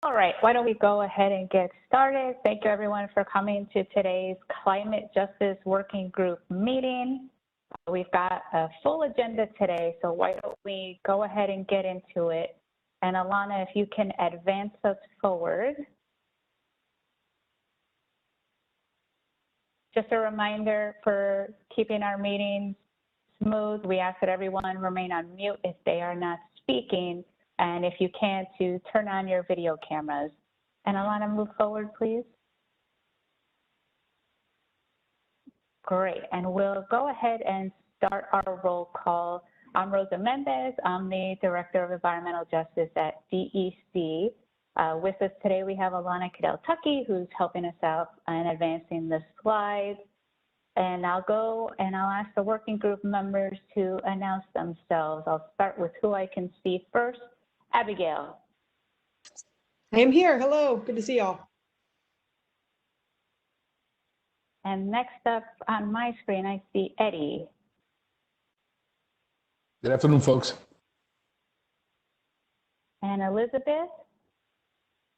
All right, why don't we go ahead and get started? Thank you everyone for coming to today's Climate Justice Working Group meeting. We've got a full agenda today, so why don't we go ahead and get into it. And Alana, if you can advance us forward. Just a reminder for keeping our meetings smooth, we ask that everyone remain on mute if they are not speaking, and if you can, to turn on your video cameras. And Alana, move forward, please. Great, and we'll go ahead and start our roll call. I'm Rosa Mendez. I'm the Director of Environmental Justice at DEC. With us today, we have Alana Cadell-Tuckey, who's helping us out in advancing the slides. And I'll go and I'll ask the working group members to announce themselves. I'll start with who I can see first. Abigail. I am here. Hello. Good to see y'all. And next up on my screen, I see Eddie. Good afternoon, folks. And Elizabeth.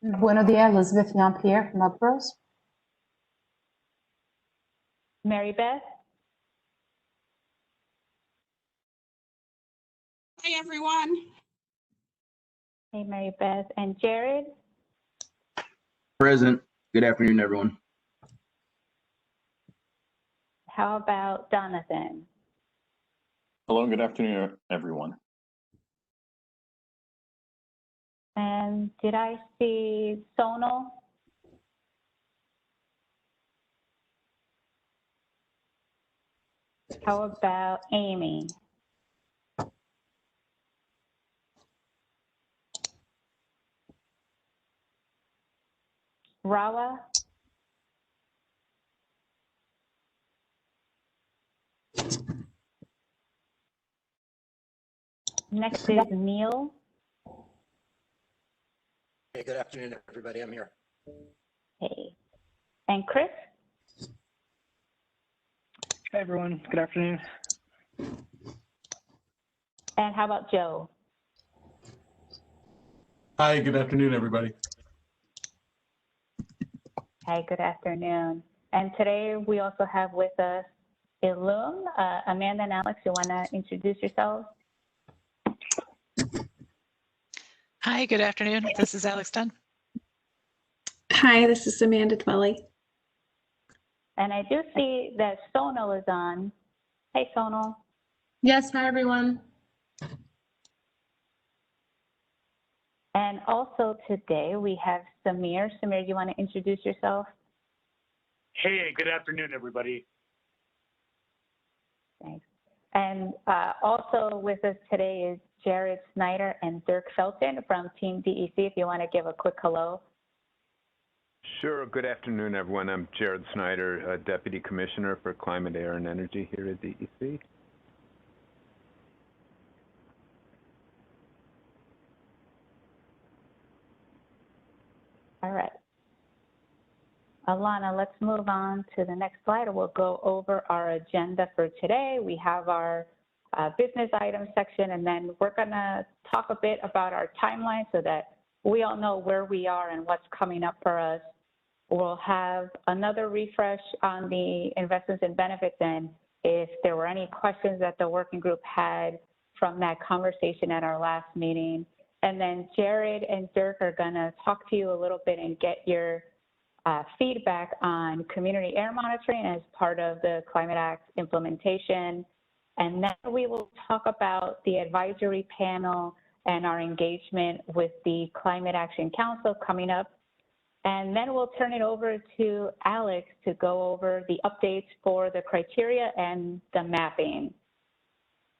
Buenos días, Elizabeth Jean-Pierre from Upgrowth. Mary Beth. Hi, everyone. Hey, Mary Beth. And Jared. Present. Good afternoon, everyone. How about Jonathan? Hello, good afternoon, everyone. And did I see Sonal? How about Amy? Rawa? Next is Neil. Hey, good afternoon, everybody. I'm here. Hey. And Chris? Hi, everyone. Good afternoon. And how about Joe? Hi, good afternoon, everybody. Hi, good afternoon. And today we also have with us Illume. Amanda and Alex, you want to introduce yourselves? Hi, good afternoon. This is Alex Dunn. Hi, this is Amanda Dwelly. And I do see that Sonal is on. Hey, Sonal. Yes, hi, everyone. And also today we have Samir. Samir, do you want to introduce yourself? Hey, good afternoon, everybody. Thanks. And also with us today is Jared Snyder and Dirk Felton from Team DEC, if you want to give a quick hello. Sure. Good afternoon, everyone. I'm Jared Snyder, Deputy Commissioner for Climate, Air, and Energy here at DEC. All right. Alana, let's move on to the next slide. We'll go over our agenda for today. We have our business items section, and then we're going to talk a bit about our timeline so that we all know where we are and what's coming up for us. We'll have another refresh on the investments and benefits, and if there were any questions that the working group had from that conversation at our last meeting. And then Jared and Dirk are going to talk to you a little bit and get your feedback on community air monitoring as part of the Climate Act implementation. And then we will talk about the advisory panel and our engagement with the Climate Action Council coming up. And then we'll turn it over to Alex to go over the updates for the criteria and the mapping.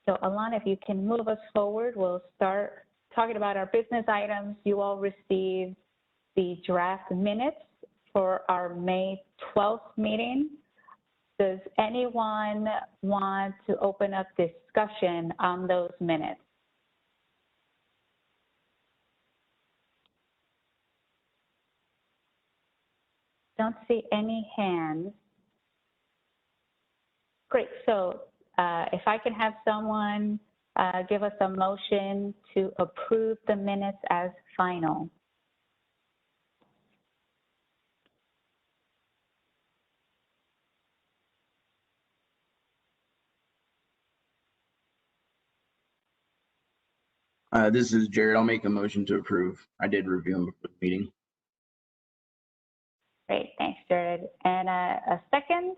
So Alana, if you can move us forward, we'll start talking about our business items. You all received the draft minutes for our May 12th meeting. Does anyone want to open up discussion on those minutes? Don't see any hands. Great, so if I can have someone give us a motion to approve the minutes as final. This is Jared. I'll make a motion to approve. I did review them before the meeting. Great, thanks, Jared. And a second?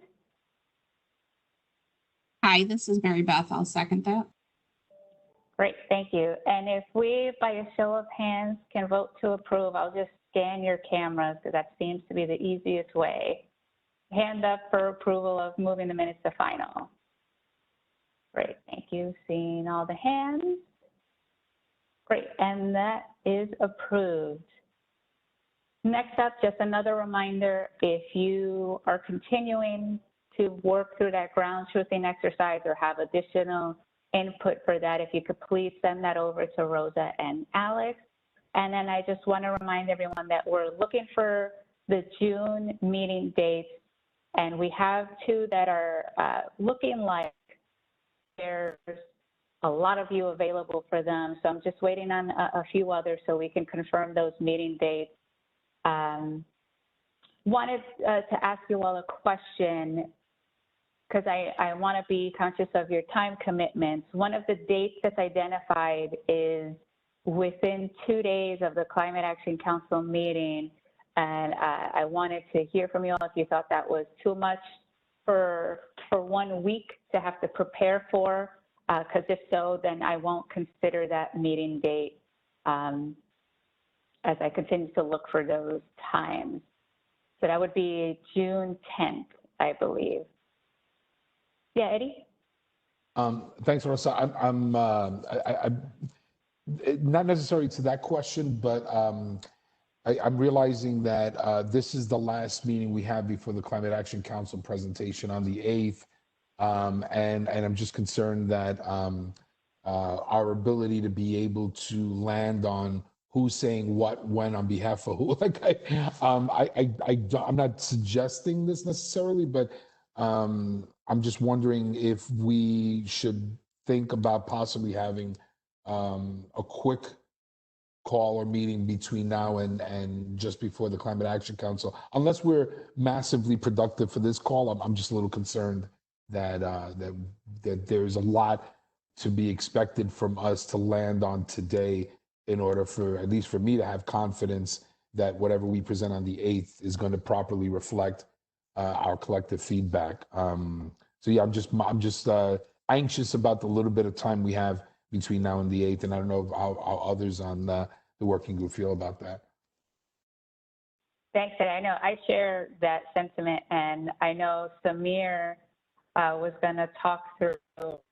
Hi, this is Mary Beth. I'll second that. Great, thank you. And if we, by a show of hands, can vote to approve, I'll just scan your cameras because that seems to be the easiest way. Hand up for approval of moving the minutes to final. Great, thank you. Seeing all the hands. Great, and that is approved. Next up, just another reminder, if you are continuing to work through that ground truthing exercise or have additional input for that, if you could please send that over to Rosa and Alex. And then I just want to remind everyone that we're looking for the June meeting dates, and we have two that are looking like there's a lot of you available for them. So I'm just waiting on a few others so we can confirm those meeting dates. Wanted to ask you all a question because I want to be conscious of your time commitments. One of the dates that's identified is within 2 days of the Climate Action Council meeting. And I wanted to hear from you all if you thought that was too much for 1 week to have to prepare for, because if so, then I won't consider that meeting date as I continue to look for those times. So that would be June 10th, I believe. Yeah, Eddie? Thanks, Rosa. I'm not necessarily to that question, but I'm realizing that this is the last meeting we have before the Climate Action Council presentation on the 8th. And I'm just concerned that our ability to be able to land on who's saying what when on behalf of who, like I'm not suggesting this necessarily, but I'm just wondering if we should think about possibly having a quick call or meeting between now and just before the Climate Action Council. Unless we're massively productive for this call, I'm just a little concerned that that there's a lot to be expected from us to land on today in order for, at least for me, to have confidence that whatever we present on the 8th is going to properly reflect our collective feedback. So yeah, I'm just anxious about the little bit of time we have between now and the 8th, and I don't know how others on the working group feel about that. Thanks, Ed. I know I share that sentiment, and I know Samir was going to talk through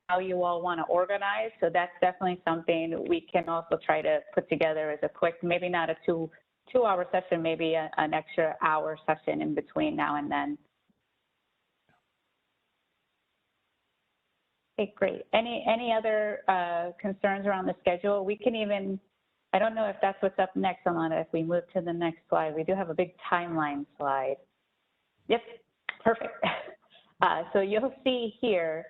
how you all want to organize. So that's definitely something we can also try to put together as a quick, maybe not a two-hour session, maybe an extra hour session in between now and then. Okay, great. Any other concerns around the schedule? We can even, I don't know if that's what's up next, Alana, if we move to the next slide. We do have a big timeline slide. Yep, perfect. So you'll see here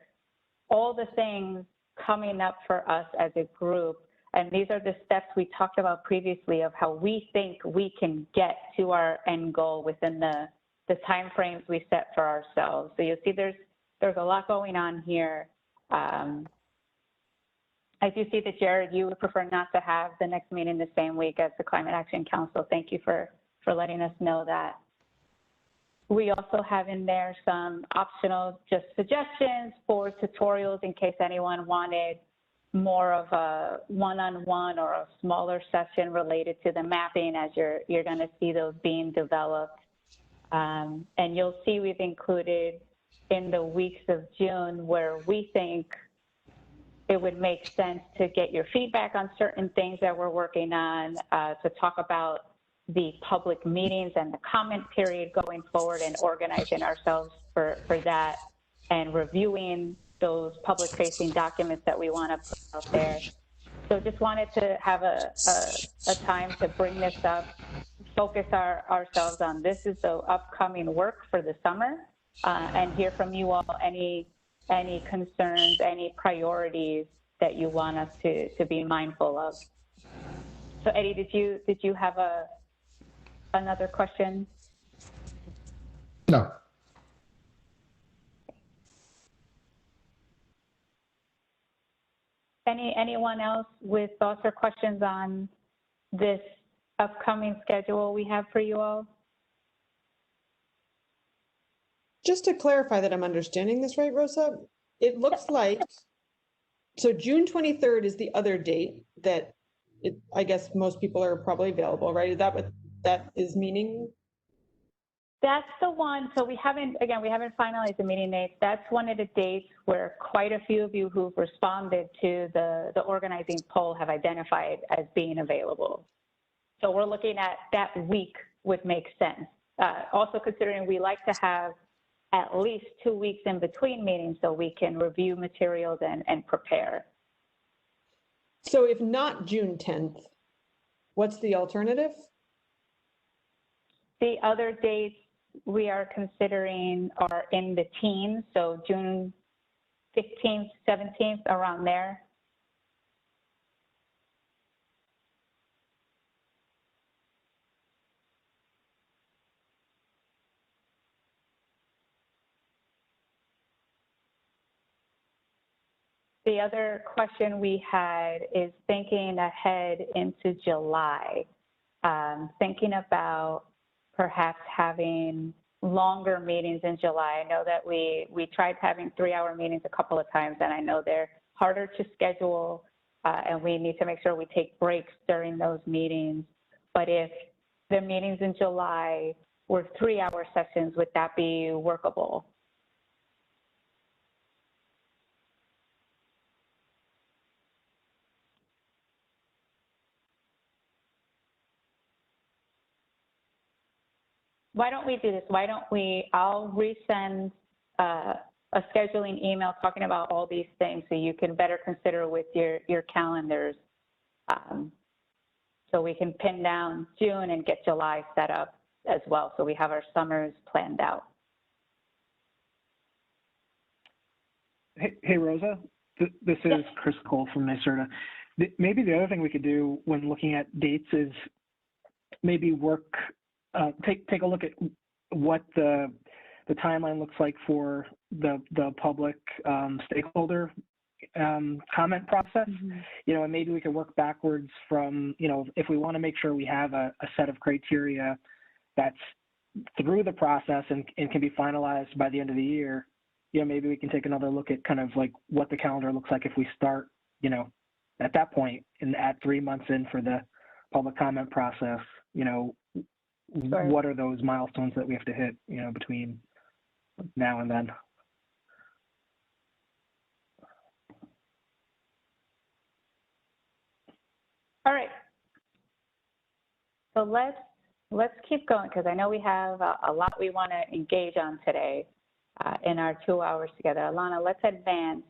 all the things coming up for us as a group. And these are the steps we talked about previously of how we think we can get to our end goal within the timeframes we set for ourselves. So you'll see there's a lot going on here. I do see that, Jared, you would prefer not to have the next meeting the same week as the Climate Action Council. Thank you for letting us know that. We also have in there some optional just suggestions for tutorials in case anyone wanted more of a one-on-one or a smaller session related to the mapping, as you're going to see those being developed. And you'll see we've included in the weeks of June where we think it would make sense to get your feedback on certain things that we're working on, to talk about the public meetings and the comment period going forward and organizing ourselves for that and reviewing those public facing documents that we want to put out there. So just wanted to have a time to bring this up, focus ourselves on this is the upcoming work for the summer, and hear from you all any concerns, any priorities that you want us to be mindful of. So Eddie, did you have another question? No. Anyone else with thoughts or questions on this upcoming schedule we have for you all? Just to clarify that I'm understanding this right, Rosa, it looks like, so June 23rd is the other date that I guess most people are probably available, right? Is that what that is meaning? That's the one. So we haven't finalized the meeting dates. That's one of the dates where quite a few of you who've responded to the organizing poll have identified as being available. So we're looking at that week would make sense. Also considering we like to have at least 2 weeks in between meetings so we can review materials and prepare. So if not June 10th, what's the alternative? The other dates we are considering are in the teens, so June 15th, 17th, around there. The other question we had is thinking ahead into July, thinking about perhaps having longer meetings in July. I know that we tried having 3-hour meetings a couple of times, and I know they're harder to schedule, and we need to make sure we take breaks during those meetings. But if the meetings in July were 3-hour sessions, would that be workable? Why don't we do this? I'll resend a scheduling email talking about all these things so you can better consider with your calendars. So we can pin down June and get July set up as well, so we have our summers planned out. Hey Rosa, this is Chris Cole from NYSERDA. Maybe the other thing we could do when looking at dates is maybe take a look at what the timeline looks like for the public stakeholder comment process. You know, and maybe we can work backwards from, you know, if we want to make sure we have a set of criteria that's through the process and can be finalized by the end of the year, you know, maybe we can take another look at kind of like what the calendar looks like if we start, you know, at that point and at 3 months in for the public comment process, you know, sure. What are those milestones that we have to hit, you know, between now and then? All right. So let's keep going because I know we have a lot we want to engage on today in our 2 hours together. Alana, let's advance.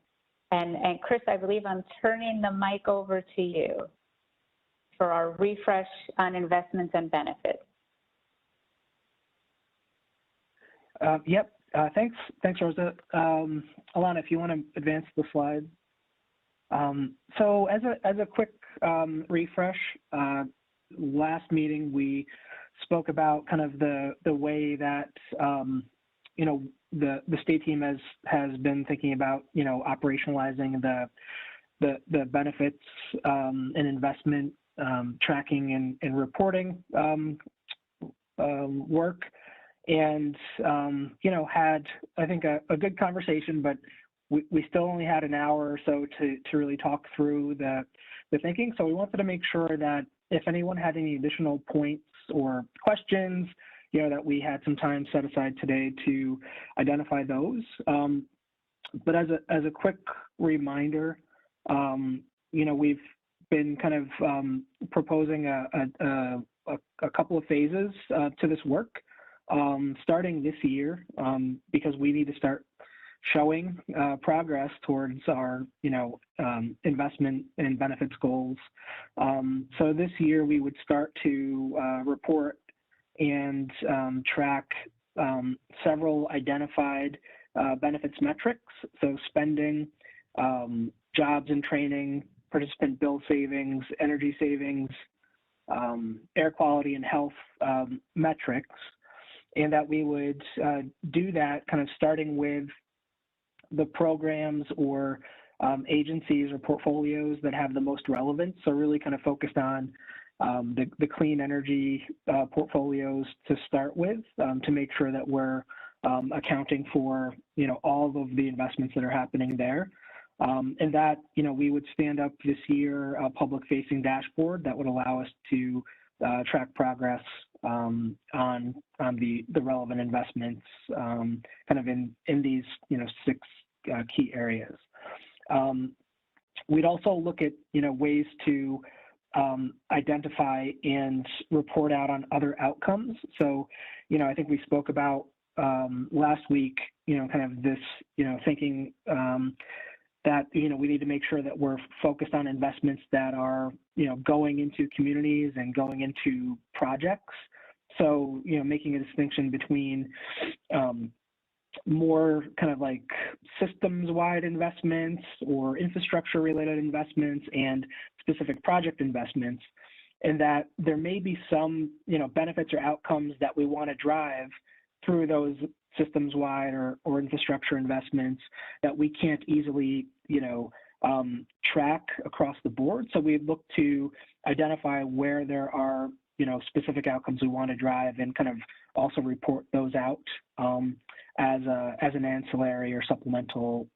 And Chris, I believe I'm turning the mic over to you for our refresh on investments and benefits. Yep. Thanks, Rosa. Alana, if you want to advance the slide. So as a quick refresh, last meeting we spoke about kind of the way that you know the state team has been thinking about, you know, operationalizing the benefits and investment tracking and reporting work. And, you know, had, I think, a good conversation, but we still only had an hour or so to really talk through the thinking. So we wanted to make sure that if anyone had any additional points or questions, you know, that we had some time set aside today to identify those. But as a quick reminder, you know, we've been kind of proposing a couple of phases to this work. Starting this year, because we need to start showing progress towards our, you know, investment and benefits goals. So this year we would start to report and track several identified benefits metrics. So spending, jobs and training, participant bill savings, energy savings, air quality and health metrics. And that we would do that kind of starting with the programs or agencies or portfolios that have the most relevance. So really kind of focused on the clean energy portfolios to start with, to make sure that we're accounting for, all of the investments that are happening there. And that, we would stand up this year a public-facing dashboard that would allow us to track progress on the relevant investments, kind of in these, 6 key areas. We'd also look at, ways to identify and report out on other outcomes. So, I think we spoke about last week, kind of this, thinking that, we need to make sure that we're focused on investments that are, going into communities and going into projects. So, making a distinction between more kind of like systems-wide investments or infrastructure-related investments and specific project investments, and that there may be some, benefits or outcomes that we want to drive through those systems-wide or infrastructure investments that we can't easily, track across the board. So we look to identify where there are, specific outcomes we want to drive and kind of also report those out as an ancillary or supplemental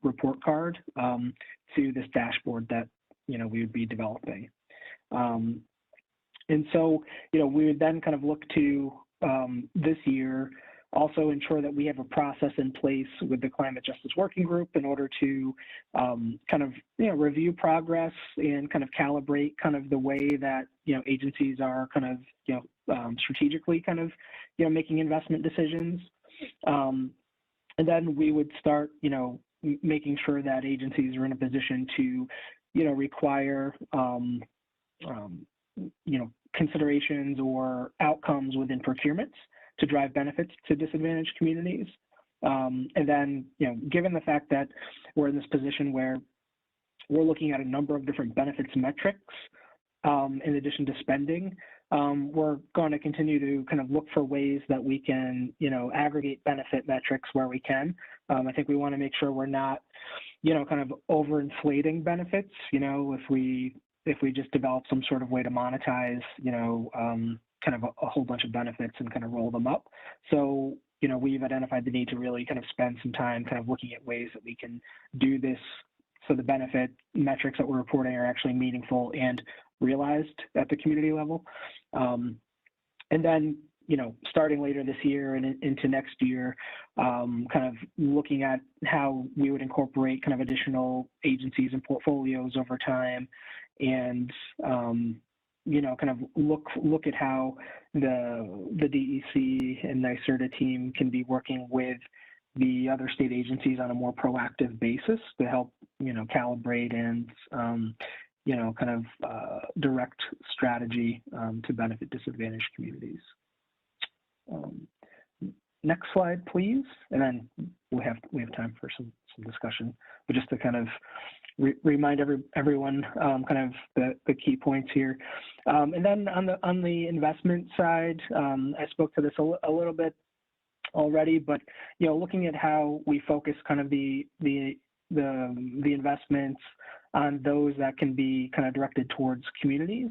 report card to this dashboard that, we would be developing. And so, we would then kind of look to this year also ensure that we have a process in place with the Climate Justice Working Group in order to kind of, review progress and kind of calibrate kind of the way that, agencies are kind of, strategically kind of, making investment decisions. And then we would start, making sure that agencies are in a position to, require, considerations or outcomes within procurements to drive benefits to disadvantaged communities. And then, given the fact that we're in this position where we're looking at a number of different benefits metrics, in addition to spending, we're going to continue to kind of look for ways that we can, aggregate benefit metrics where we can. I think we want to make sure we're not, kind of overinflating benefits. If we just develop some sort of way to monetize, kind of a whole bunch of benefits and kind of roll them up. So, we've identified the need to really kind of spend some time kind of looking at ways that we can do this so the benefit metrics that we're reporting are actually meaningful and realized at the community level. And then, starting later this year and into next year, kind of looking at how we would incorporate kind of additional agencies and portfolios over time, and kind of look at how the DEC and NYSERDA team can be working with the other state agencies on a more proactive basis to help, calibrate and, kind of direct strategy to benefit disadvantaged communities. Next slide, please. And then we have time for some discussion, but just to kind of remind everyone kind of the key points here. And then on the investment side, I spoke to this a little bit already, but looking at how we focus kind of the investments on those that can be kind of directed towards communities.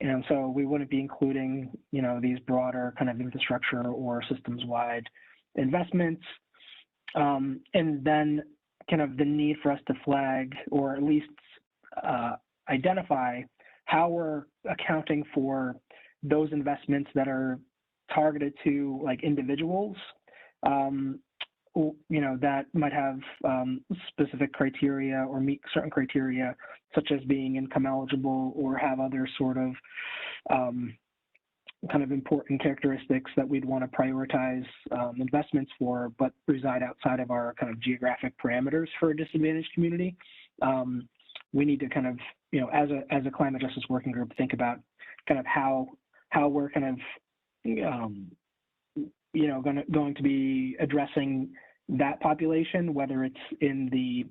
And so we wouldn't be including, these broader kind of infrastructure or systems-wide investments. And then kind of the need for us to flag or at least identify how we're accounting for those investments that are targeted to like individuals, that might have specific criteria or meet certain criteria, such as being income eligible or have other sort of kind of important characteristics that we'd want to prioritize investments for, but reside outside of our kind of geographic parameters for a disadvantaged community. We need to kind of, as a climate justice working group, think about kind of how we're kind of, going to be addressing that population, whether it's in the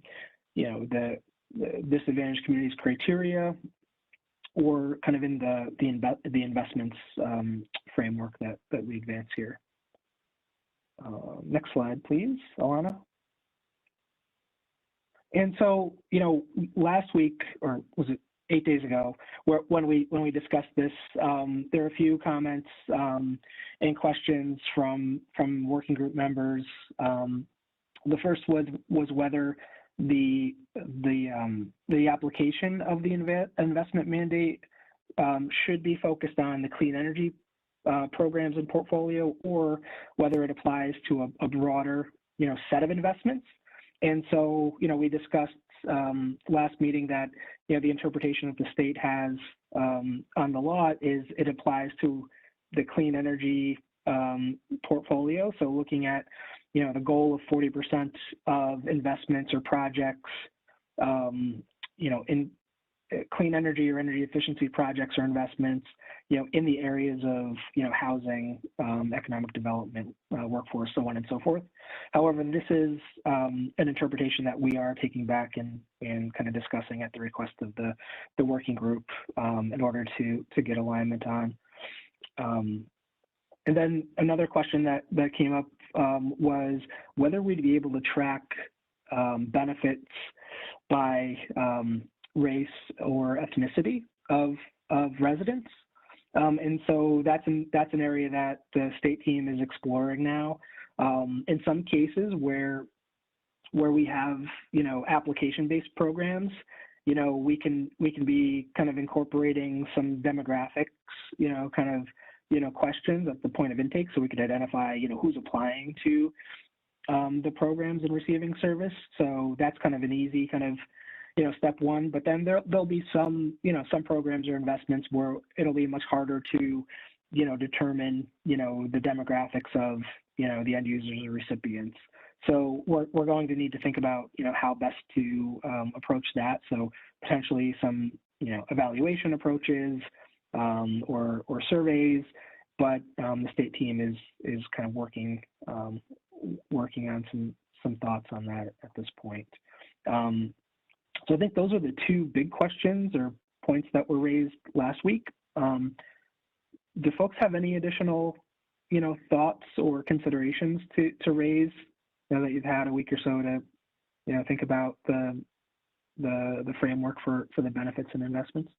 disadvantaged communities criteria or kind of in the investments framework that we advance here. Next slide, please, Alana. And so, last week, or was it 8 days ago, when we discussed this, there are a few comments and questions from working group members. The first was whether the application of the investment mandate should be focused on the clean energy programs and portfolio, or whether it applies to a broader set of investments. And so, we discussed last meeting that, the interpretation that the state has on the law is it applies to the clean energy portfolio. So looking at, the goal of 40% of investments or projects, in clean energy or energy efficiency projects or investments, in the areas of, housing, economic development, workforce, so on and so forth. However, this is an interpretation that we are taking back and kind of discussing at the request of the working group in order to get alignment on. And then another question that came up was whether we'd be able to track benefits by race or ethnicity of residents. And so that's an area that the state team is exploring now. In some cases where we have, application-based programs, we can be kind of incorporating some demographics, questions at the point of intake, so we could identify, who's applying to the programs and receiving service. So that's kind of an easy kind of, step one. But then there'll be some, some programs or investments where it'll be much harder to, determine, the demographics of, the end users or recipients. So we're going to need to think about, how best to approach that. So potentially some, evaluation approaches or surveys, but the state team is kind of working on some thoughts on that at this point. So I think those are the two big questions or points that were raised last week. Do folks have any additional, thoughts or considerations to raise now that you've had a week or so to, think about the framework for the benefits and investments?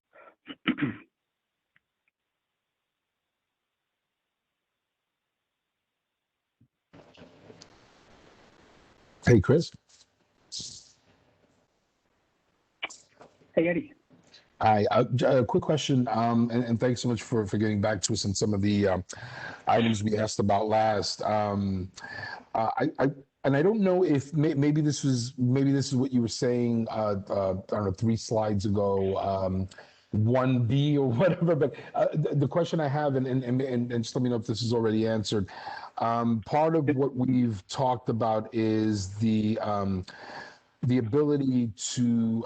Hey, Chris. Hey, Eddie. Hi, a quick question, and thanks so much for getting back to us on some of the items we asked about last. I don't know if maybe this is what you were saying. I don't know, 3 slides ago, 1B or whatever. But the question I have, and just let me know if this is already answered. Part of what we've talked about is the ability to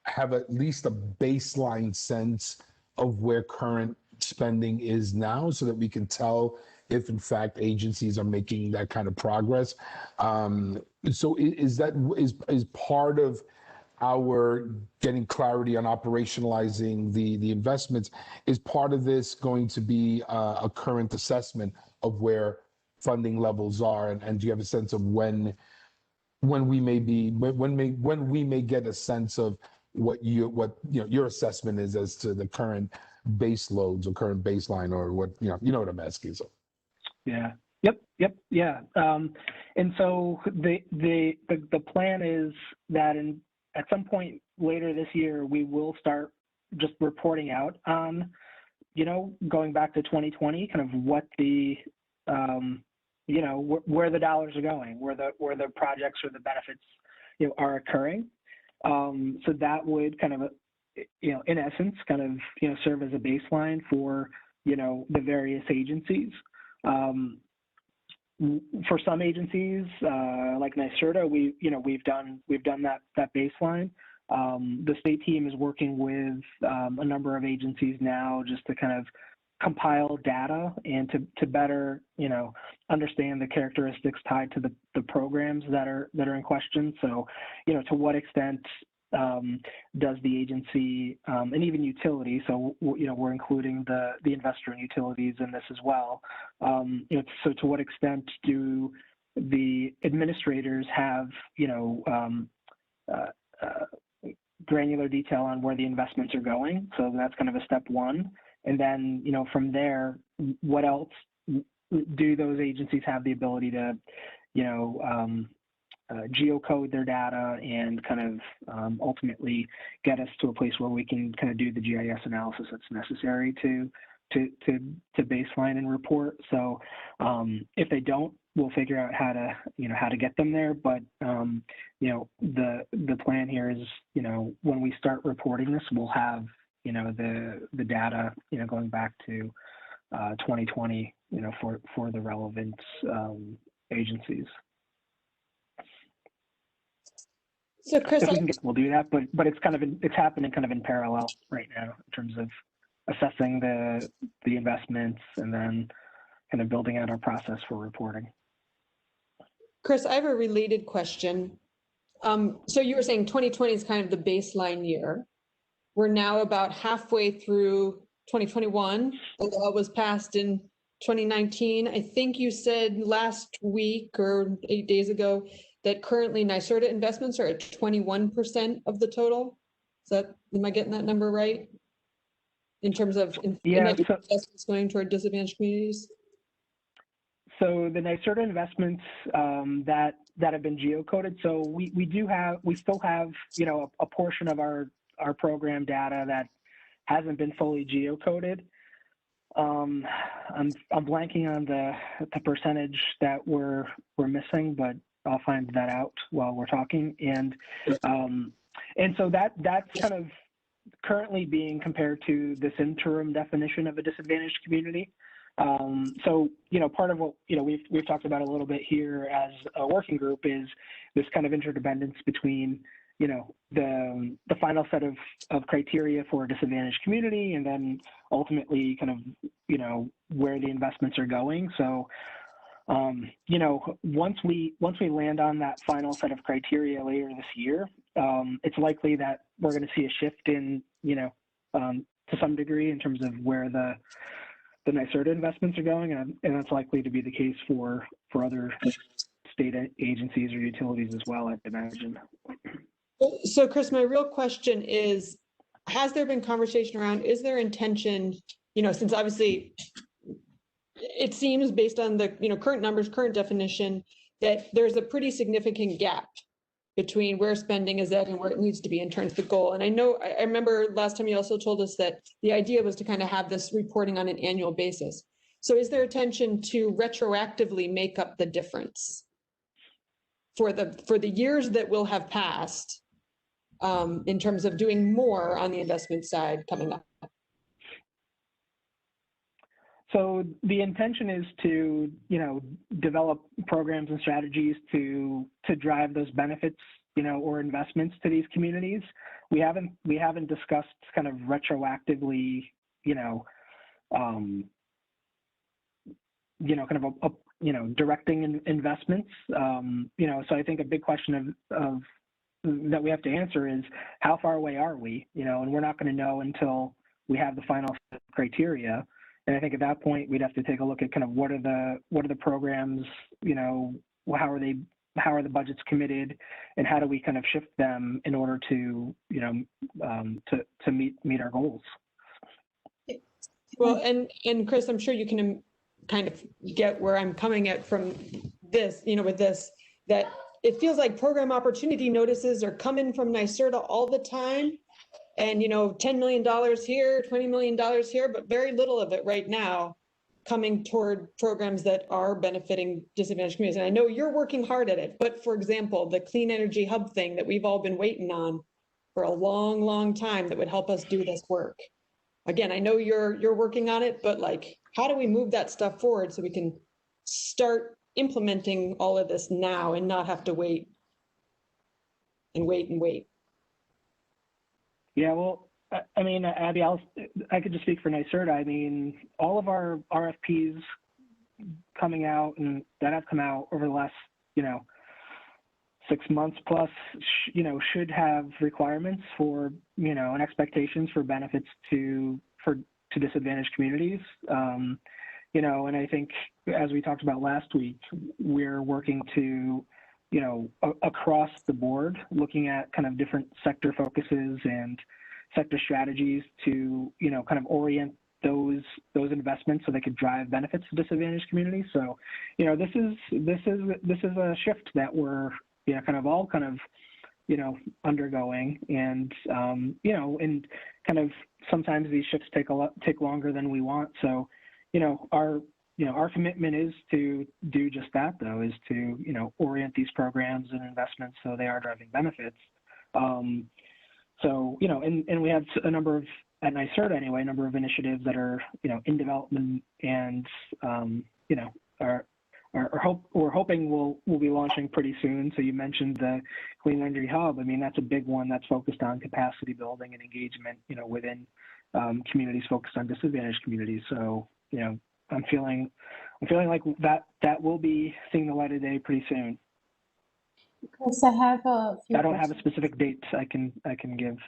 have at least a baseline sense of where current spending is now, so that we can tell if in fact agencies are making that kind of progress. So is part of our getting clarity on operationalizing the investments, is part of this going to be a current assessment of where funding levels are, and do you have a sense of when we may get a sense of what your assessment is as to the current base loads or current baseline, or what what I'm asking? So yeah, yep, yeah. And so the plan is that at some point later this year we will start just reporting out on, going back to 2020, kind of what the where the dollars are going, where the projects or the benefits are occurring. So that would kind of, in essence, kind of, serve as a baseline for, the various agencies. For some agencies, like NYSERDA, we've done that baseline. The state team is working with a number of agencies now just to kind of compile data and to better, understand the characteristics tied to the programs that are in question. So, to what extent does the agency and even utilities, so we're including the investor and utilities in this as well. So to what extent do the administrators have granular detail on where the investments are going. So that's kind of a step one. And then, you know, from there, what else do those agencies have the ability to, you know, geocode their data and kind of ultimately get us to a place where we can kind of do the GIS analysis that's necessary to baseline and report. So if they don't, we'll figure out how to, you know, how to get them there. But you know, the plan here is, you know, when we start reporting this, we'll have, you know, the data, you know, going back to 2020, you know, for the relevant agencies. So Chris, we'll do that, but it's kind of it's happening kind of in parallel right now in terms of assessing the investments and then kind of building out our process for reporting. Chris, I have a related question. So you were saying 2020 is kind of the baseline year. We're now about halfway through 2021. The law was passed in 2019. I think you said last week or 8 days ago that currently NYSERDA investments are at 21% of the total. Is that, am I getting that number right? In terms of investments going toward disadvantaged communities? So the NYSERDA investments that have been geocoded. So we still have, you know, a portion of our program data that hasn't been fully geocoded. I'm blanking on the percentage that we're missing, but I'll find that out while we're talking. And so that's kind of currently being compared to this interim definition of a disadvantaged community. So, you know, part of what, you know, we've talked about a little bit here as a working group is this kind of interdependence between, you know, the final set of criteria for a disadvantaged community and then ultimately kind of, you know, where the investments are going. So, you know, once we land on that final set of criteria later this year, it's likely that we're going to see a shift in, you know, to some degree in terms of where the NYSERDA investments are going, and that's likely to be the case for other state agencies or utilities as well, I'd imagine. So Chris, my real question is, has there been conversation around, is there intention, you know, since obviously it seems based on the, you know, current numbers, current definition, that there's a pretty significant gap between where spending is at and where it needs to be in terms of the goal. And I know, I remember last time you also told us that the idea was to kind of have this reporting on an annual basis. So is there intention to retroactively make up the difference for the years that will have passed in terms of doing more on the investment side coming up? So the intention is to, you know, develop programs and strategies to drive those benefits, you know, or investments to these communities. We haven't discussed kind of retroactively, you know, kind of directing investments. You know, so I think a big question of that we have to answer is how far away are we? You know, and we're not going to know until we have the final criteria. And I think at that point we'd have to take a look at kind of what are the programs, you know, how are the budgets committed, and how do we kind of shift them in order to, you know, to meet our goals. Well, and Chris, I'm sure you can kind of get where I'm coming at from this, you know, with this, that it feels like program opportunity notices are coming from NYSERDA all the time. And, you know, $10 million here, $20 million here, but very little of it right now coming toward programs that are benefiting disadvantaged communities. And I know you're working hard at it, but for example, the Clean Energy Hub thing that we've all been waiting on for a long, long time that would help us do this work. Again, I know you're working on it, but like, how do we move that stuff forward so we can start implementing all of this now and not have to wait and wait and wait? Yeah, well, I mean, Abby, I could just speak for NYSERDA. I mean, all of our RFPs coming out and that have come out over the last, you know, 6 months plus, you know, should have requirements for, you know, and expectations for benefits to disadvantaged communities. You know, and I think as we talked about last week, we're working to, across the board, looking at kind of different sector focuses and sector strategies to, kind of orient those investments so they could drive benefits to disadvantaged communities. So, this is a shift that we're, kind of all kind of, undergoing, and and kind of sometimes these shifts take longer than we want. So, our commitment is to do just that, though, is to, orient these programs and investments so they are driving benefits. So, and we have a number of, at NYSERDA anyway, a number of initiatives that are, in development and, we're hoping we'll be launching pretty soon. So you mentioned the Clean Energy Hub. I mean, that's a big one that's focused on capacity building and engagement, within communities focused on disadvantaged communities. So, I'm feeling like that will be seeing the light of day pretty soon. Chris, I have a few I don't have a questions. specific date I can give,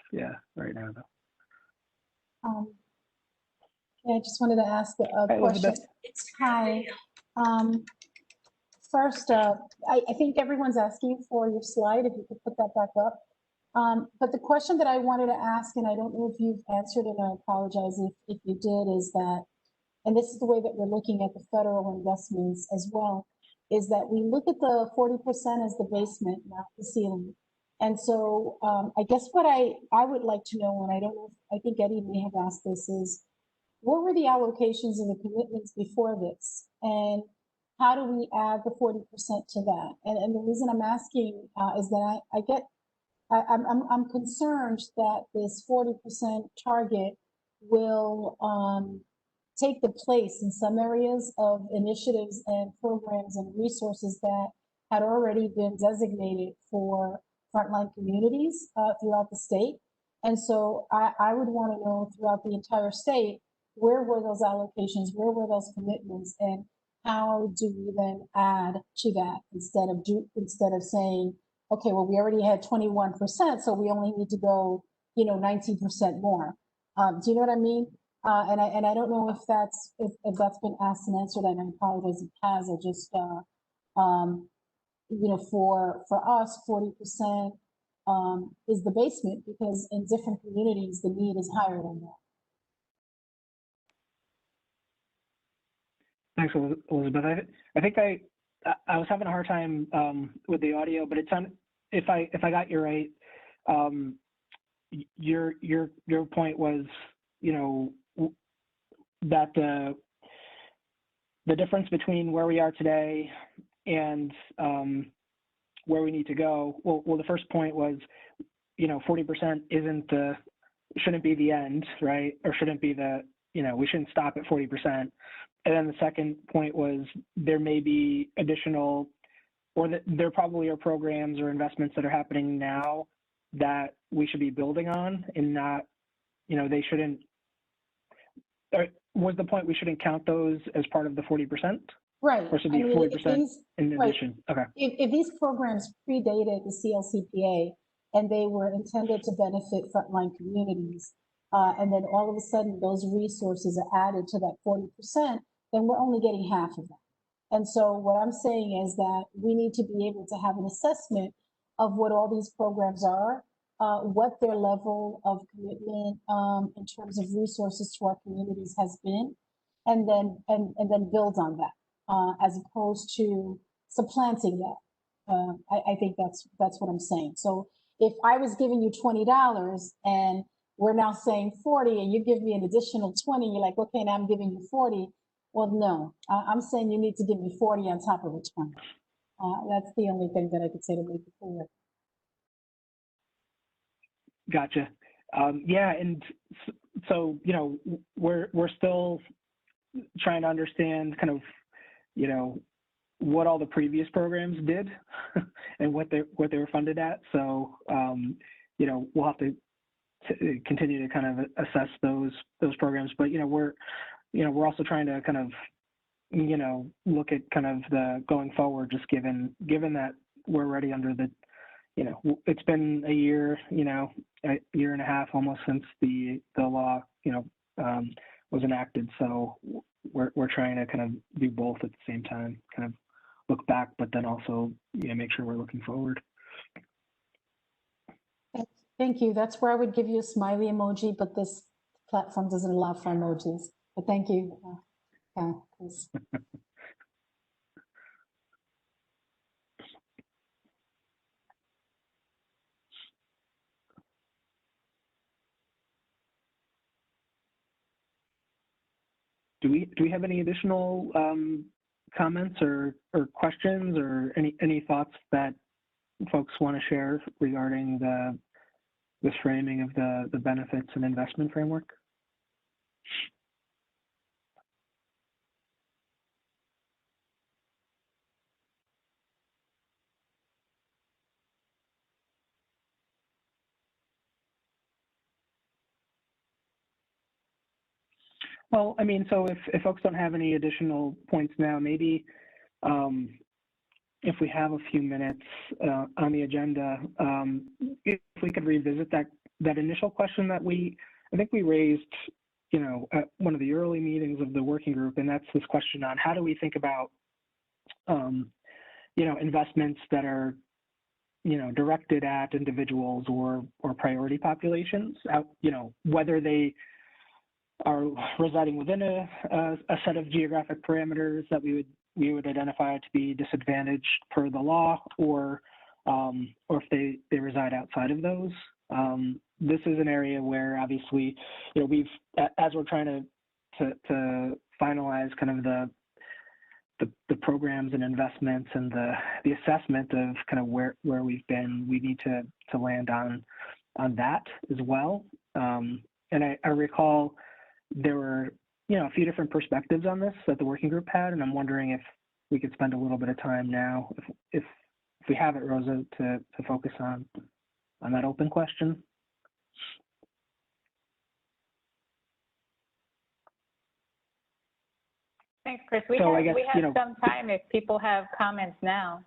right now, though. Yeah, I just wanted to ask a Hi, question. Elizabeth. Hi. First, I think everyone's asking for your slide, if you could put that back up. But the question that I wanted to ask, and I don't know if you've answered it, and I apologize if you did, is that, and this is the way that we're looking at the federal investments as well, is that we look at the 40% as the basement, not the ceiling. And so I guess what I would like to know, and I don't know, I think Eddie may have asked this, is what were the allocations and the commitments before this? And how do we add the 40% to that? And the reason I'm asking is that I'm concerned that this 40% target will take the place in some areas of initiatives and programs and resources that had already been designated for frontline communities throughout the state. And so I would want to know throughout the entire state, where were those allocations, where were those commitments, and how do we then add to that instead of saying, okay, well, we already had 21%, so we only need to go, 19% more. Do you know what I mean? And I don't know if that's been asked and answered, and I apologize if it has. I just for us, 40% is the basement, because in different communities the need is higher than that. Thanks, Elizabeth. I think I was having a hard time with the audio, but it sounded, if I got you right, your point was, that the difference between where we are today and where we need to go. Well, the first point was, 40% shouldn't be the end, right? Or shouldn't be we shouldn't stop at 40%. And then the second point was there may be additional, or that there probably are programs or investments that are happening now that we should be building on, and not, they shouldn't, was the point we shouldn't count those as part of the 40%? Right. Or should be 40% in addition? Right. Okay. If these programs predated the CLCPA and they were intended to benefit frontline communities, and then all of a sudden those resources are added to that 40%, then we're only getting half of that. And so what I'm saying is that we need to be able to have an assessment of what all these programs are, what their level of commitment in terms of resources to our communities has been, and then build on that, as opposed to supplanting that. I think that's what I'm saying. So if I was giving you $20 and we're now saying 40, and you give me an additional 20, you're like, okay, now I'm giving you 40. Well, no, I'm saying you need to give me 40 on top of the 20. That's the only thing that I could say to make it clear. Gotcha. Yeah, and so we're still trying to understand kind of what all the previous programs did and what they were funded at. So we'll have to continue to kind of assess those programs. But we're also trying to kind of look at kind of the going forward, just given that we're already under the it's been a year, a year and a half almost since the law, was enacted. So we're trying to kind of do both at the same time, kind of look back, but then also, make sure we're looking forward. Thank you. That's where I would give you a smiley emoji, but this platform doesn't allow for emojis. But thank you. Please. Do we have any additional comments or questions or any thoughts that folks want to share regarding this framing of the benefits and investment framework? Well, I mean, so if folks don't have any additional points now, maybe if we have a few minutes on the agenda, if we could revisit that initial question that I think we raised, at one of the early meetings of the working group, and that's this question on how do we think about, investments that are, directed at individuals or priority populations, whether they are residing within a set of geographic parameters that we would identify to be disadvantaged per the law, or if they reside outside of those. This is an area where obviously, we've, as we're trying to finalize kind of the programs and investments and the assessment of kind of where we've been, we need to land on that as well. And I recall there were, a few different perspectives on this that the working group had, and I'm wondering if we could spend a little bit of time now, if we have it, Rosa, to focus on that open question. Thanks, Chris. We So have, I guess, we have some time if people have comments now.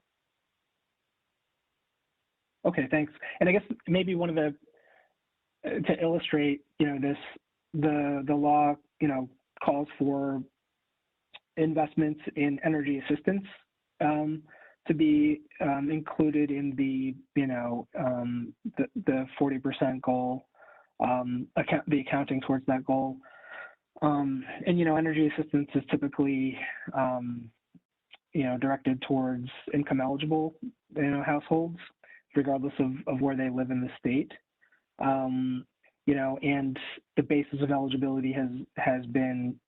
Okay, thanks. And I guess maybe one of to illustrate, this, the law, calls for investments in energy assistance to be included in the 40% goal, the accounting towards that goal. And, energy assistance is typically, directed towards income eligible, households, regardless of where they live in the state. And the basis of eligibility has been,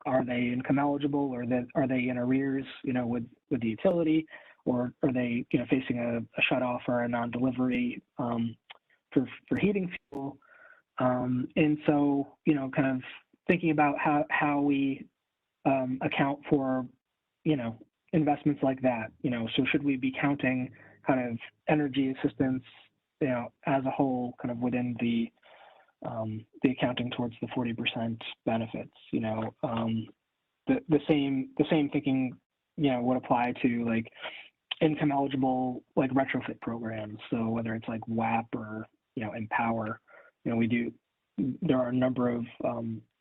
are they income eligible, or are they in arrears, with the utility, or are they, facing a shutoff or a non-delivery for heating fuel? And so, kind of thinking about how we account for, investments like that, so should we be counting kind of energy assistance, as a whole, kind of within the accounting towards the 40% benefits, the same thinking, would apply to like income eligible, like retrofit programs. So whether it's like WAP or, Empower, there are a number of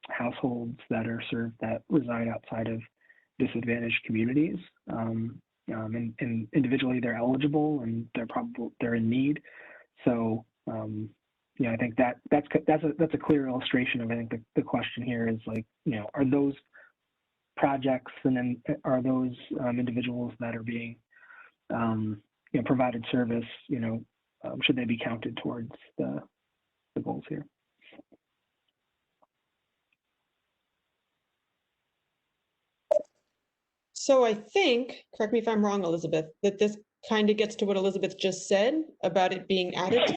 households that are served that reside outside of disadvantaged communities. And individually they're eligible and they're in need. So, I think that's a clear illustration of, I think the question here is like, are those projects and then are those individuals that are being, provided service, should they be counted towards the goals here? So I think, correct me if I'm wrong, Elizabeth, that this kind of gets to what Elizabeth just said about it being added.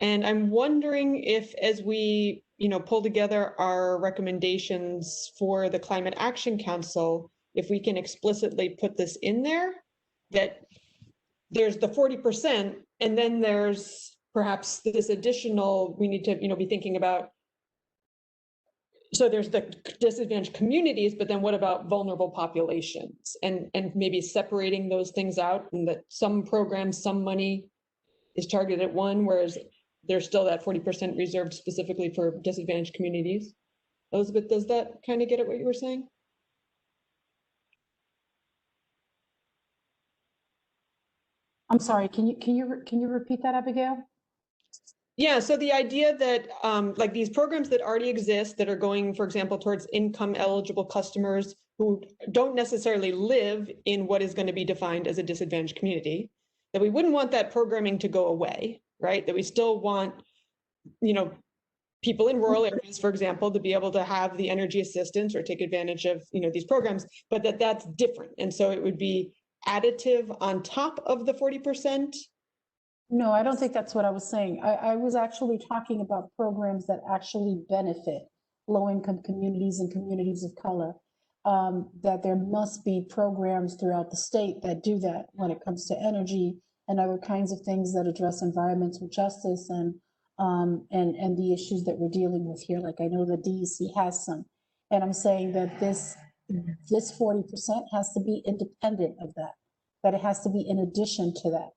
And I'm wondering if, as we, pull together our recommendations for the Climate Action Council, if we can explicitly put this in there, that there's the 40%, and then there's perhaps this additional, we need to, be thinking about. So there's the disadvantaged communities, but then what about vulnerable populations? And maybe separating those things out, and that some programs, some money is targeted at one, whereas there's still that 40% reserved specifically for disadvantaged communities. Elizabeth, does that kind of get at what you were saying? I'm sorry, can you repeat that, Abigail? Yeah, so the idea that like these programs that already exist that are going, for example, towards income eligible customers who don't necessarily live in what is going to be defined as a disadvantaged community, that we wouldn't want that programming to go away, right? That we still want, you know, people in rural areas, for example, to be able to have the energy assistance or take advantage of, you know, these programs, but that's different. And so it would be additive on top of the 40%. No, I don't think that's what I was saying. I was actually talking about programs that actually benefit low-income communities and communities of color. That there must be programs throughout the state that do that when it comes to energy and other kinds of things that address environmental justice and the issues that we're dealing with here. Like I know the DEC has some, and I'm saying that this 40% has to be independent of that, that it has to be in addition to that.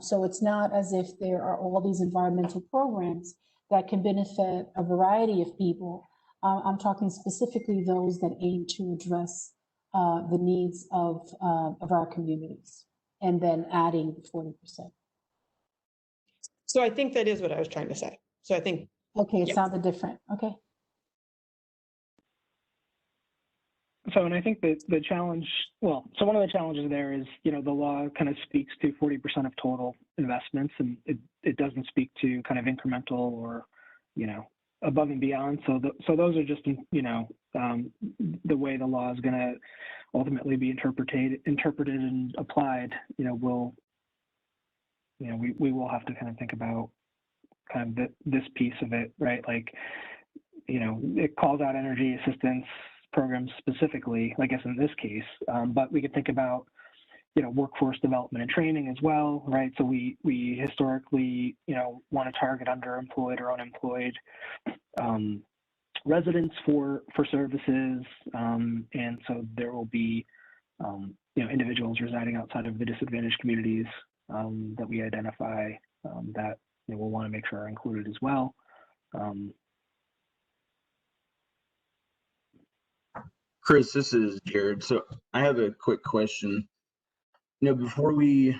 So it's not as if there are all these environmental programs that can benefit a variety of people. I'm talking specifically those that aim to address the needs of our communities, and then adding the 40%. So I think that is what I was trying to say. So I think. Okay, it sounded different. Okay. So, and I think that the challenge, well, so one of the challenges there is, you know, the law kind of speaks to 40% of total investments, and it doesn't speak to kind of incremental or, you know, above and beyond. So those are just, you know, the way the law is going to ultimately be interpreted and applied. You know, we will have to kind of think about kind of this piece of it, right? Like, you know, it calls out energy assistance programs specifically, I guess in this case, but we could think about, you know, workforce development and training as well, right? So we historically, you know, want to target underemployed or unemployed residents for services, and so there will be, you know, individuals residing outside of the disadvantaged communities that we identify that, you know, we'll want to make sure are included as well. Chris, this is Jared. So I have a quick question. You know, before we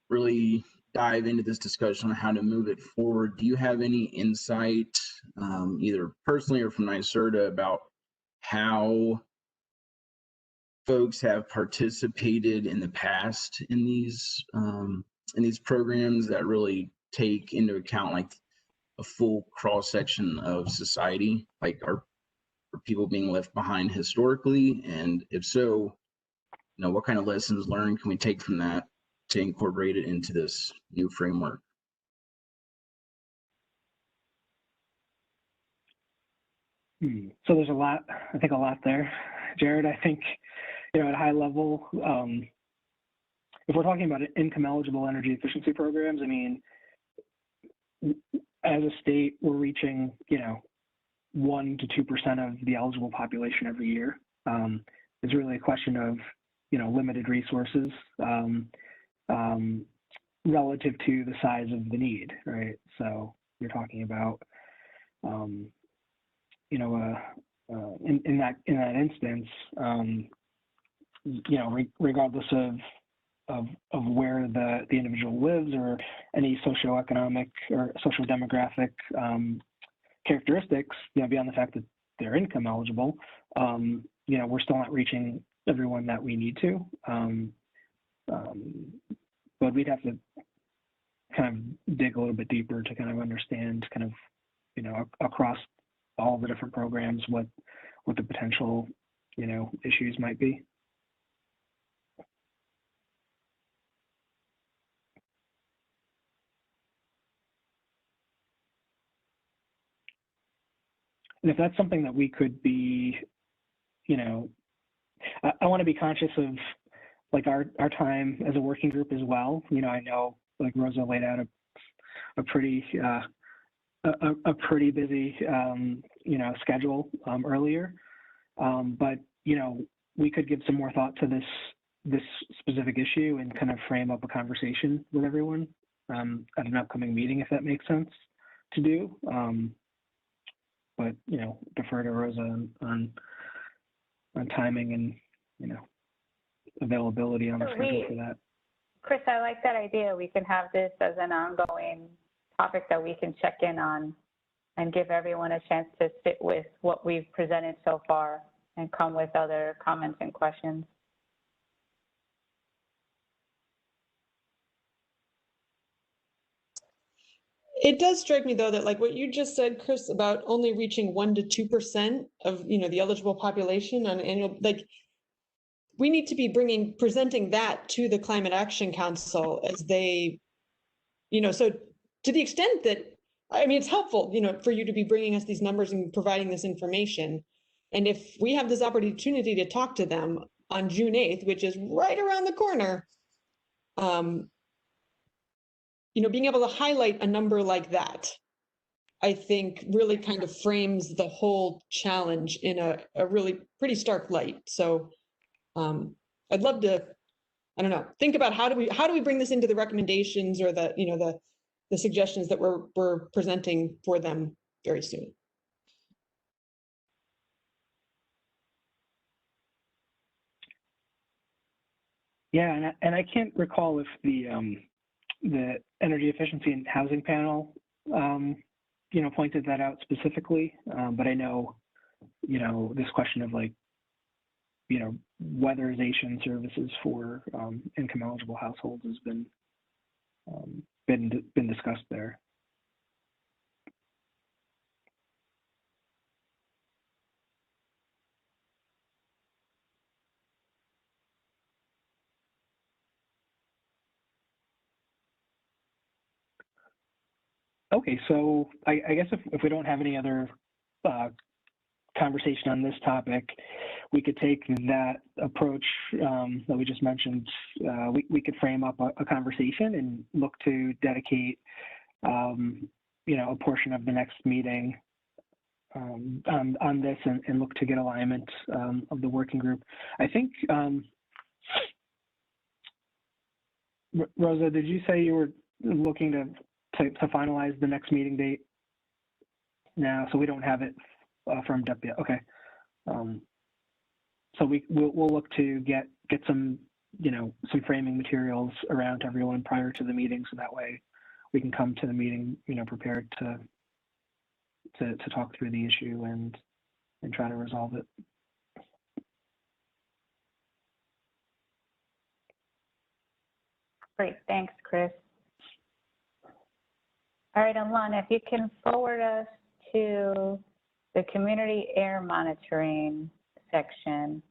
really dive into this discussion on how to move it forward, do you have any insight, either personally or from NYSERDA, about how folks have participated in the past in these programs that really take into account like a full cross section of society? Like, are people being left behind historically? And if so, you know, what kind of lessons learned can we take from that to incorporate it into this new framework? So there's a lot there, Jared. I think, you know, at a high level, if we're talking about income eligible energy efficiency programs, I mean, as a state, we're reaching, you know, 1 to 2% of the eligible population every year. It's really a question of, you know, limited resources relative to the size of the need, right? So you're talking about, you know, in that instance, you know, regardless of where the individual lives or any socioeconomic or social demographic characteristics, you know, beyond the fact that they're income eligible, you know, we're still not reaching everyone that we need to. But we'd have to kind of dig a little bit deeper to kind of understand kind of, you know, across all the different programs, what the potential, you know, issues might be. And if that's something that we could be, you know, I want to be conscious of like our time as a working group as well. You know, I know like Rosa laid out a pretty busy you know, schedule earlier, but you know, we could give some more thought to this specific issue and kind of frame up a conversation with everyone at an upcoming meeting, if that makes sense to do. But you know, defer to Rosa on timing and, you know, availability on the schedule for that. Chris, I like that idea. We can have this as an ongoing topic that we can check in on and give everyone a chance to sit with what we've presented so far and come with other comments and questions. It does strike me though that like what you just said, Chris, about only reaching 1 to 2% of, the eligible population on an annual, like we need to be presenting that to the Climate Action Council as they, so to the extent that, I mean, it's helpful, for you to be bringing us these numbers and providing this information. And if we have this opportunity to talk to them on June 8th, which is right around the corner, being able to highlight a number like that, I think really kind of frames the whole challenge in a really pretty stark light. So I'd love to, I don't know, think about how do we bring this into the recommendations or the suggestions that we're presenting for them very soon. Yeah, and I can't recall if the Energy Efficiency and Housing Panel, pointed that out specifically, but I know, this question of like, weatherization services for income eligible households has been discussed there. Okay, so I guess if we don't have any other conversation on this topic, we could take that approach that we just mentioned. We could frame up a conversation and look to dedicate, a portion of the next meeting on this and look to get alignment of the working group. I think, Rosa, did you say you were looking to finalize the next meeting date now? So we don't have it firmed up yet. Okay. So we'll look to get some, some framing materials around to everyone prior to the meeting, so that way we can come to the meeting, prepared to talk through the issue and try to resolve it. Great, thanks, Chris. All right, Alana, if you can forward us to the community air monitoring section.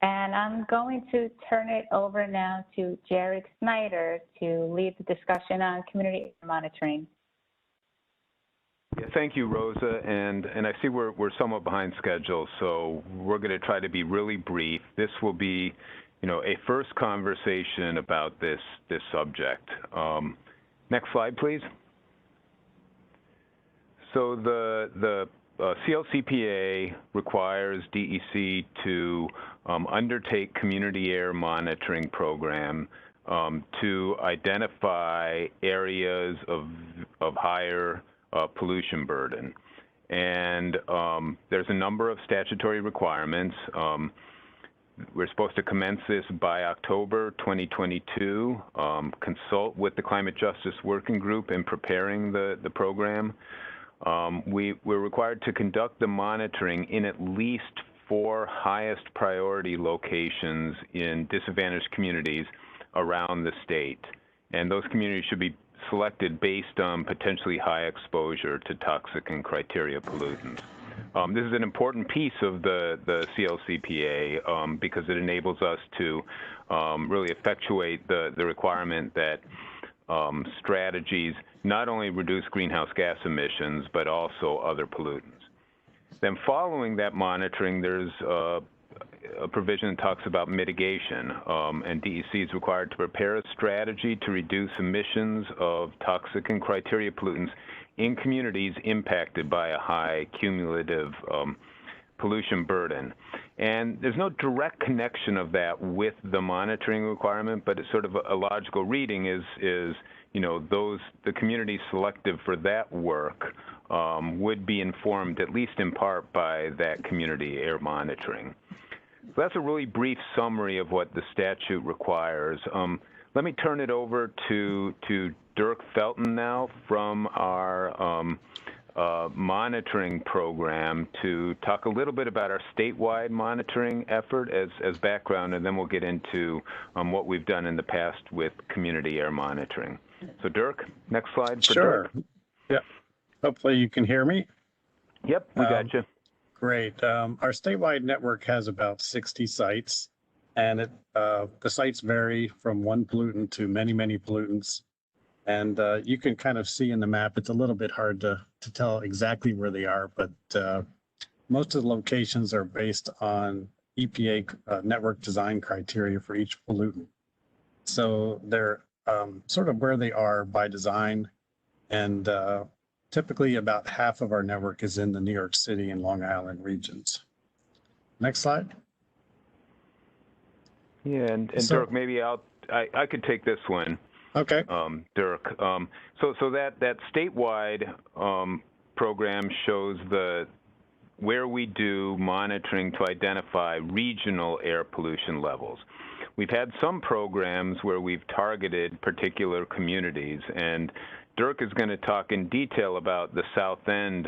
And I'm going to turn it over now to Jared Snyder to lead the discussion on community air monitoring. Yeah, thank you, Rosa. And I see we're somewhat behind schedule, so we're going to try to be really brief. This will be, a first conversation about this subject. Next slide, please. So the CLCPA requires DEC to undertake community air monitoring program to identify areas of higher pollution burden. And there's a number of statutory requirements. We're supposed to commence this by October 2022, consult with the Climate Justice Working Group in preparing the program. We're required to conduct the monitoring in at least 4 highest priority locations in disadvantaged communities around the state. And those communities should be selected based on potentially high exposure to toxic and criteria pollutants. This is an important piece of the CLCPA because it enables us to really effectuate the requirement that strategies not only reduce greenhouse gas emissions, but also other pollutants. Then following that monitoring, there's a provision that talks about mitigation, and DEC is required to prepare a strategy to reduce emissions of toxic and criteria pollutants in communities impacted by a high cumulative pollution burden. And there's no direct connection of that with the monitoring requirement, but it's sort of a logical reading is the communities selected for that work would be informed, at least in part, by that community air monitoring. So that's a really brief summary of what the statute requires. let me turn it over to Dirk Felton now from our monitoring program to talk a little bit about our statewide monitoring effort as background, and then we'll get into what we've done in the past with community air monitoring. So Dirk, next slide for Dirk. Yeah. Hopefully you can hear me. Yep, we got you. Great. Our statewide network has about 60 sites, and the sites vary from one pollutant to many, many pollutants. And you can kind of see in the map, it's a little bit hard to tell exactly where they are, but most of the locations are based on EPA network design criteria for each pollutant. So they're sort of where they are by design, and typically about half of our network is in the New York City and Long Island regions. Next slide. Yeah, and so, Dirk, maybe I could take this one. Okay. Dirk. So that statewide program shows where we do monitoring to identify regional air pollution levels. We've had some programs where we've targeted particular communities, and Dirk is going to talk in detail about the South End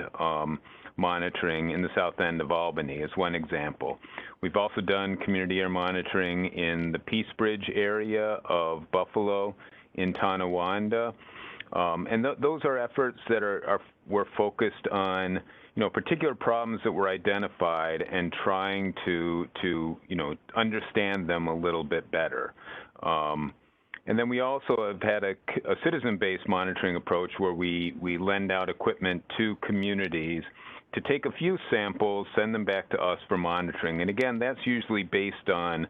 monitoring in the South End of Albany as one example. We've also done community air monitoring in the Peace Bridge area of Buffalo, in Tonawanda, and those are efforts that were focused on particular problems that were identified and trying to understand them a little bit better. And then we also have had a citizen-based monitoring approach where we lend out equipment to communities to take a few samples, send them back to us for monitoring. And again, that's usually based on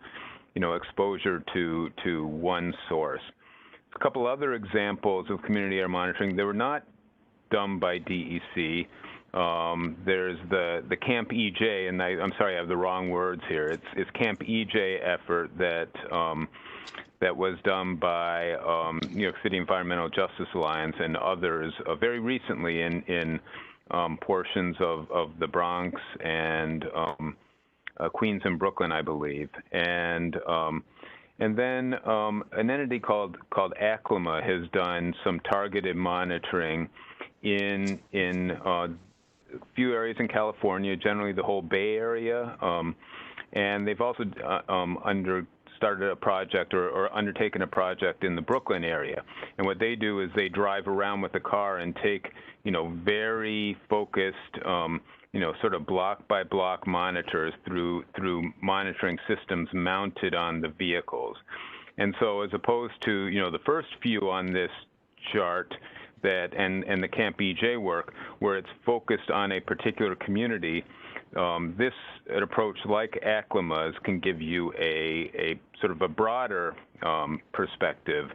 exposure to one source. A couple other examples of community air monitoring. They were not done by DEC. There's the Camp EJ, and I'm sorry, I have the wrong words here. It's Camp EJ effort that was done by New York City Environmental Justice Alliance and others very recently in portions of the Bronx and Queens and Brooklyn, I believe, and then an entity called Aclima has done some targeted monitoring in a few areas in California, generally the whole Bay Area, and they've also started a project or undertaken a project in the Brooklyn area. And what they do is they drive around with a car and take very focused sort of block by block monitors through monitoring systems mounted on the vehicles. And so as opposed to, the first few on this chart and the Camp EJ work, where it's focused on a particular community, an approach like Aclima's can give you a sort of a broader perspective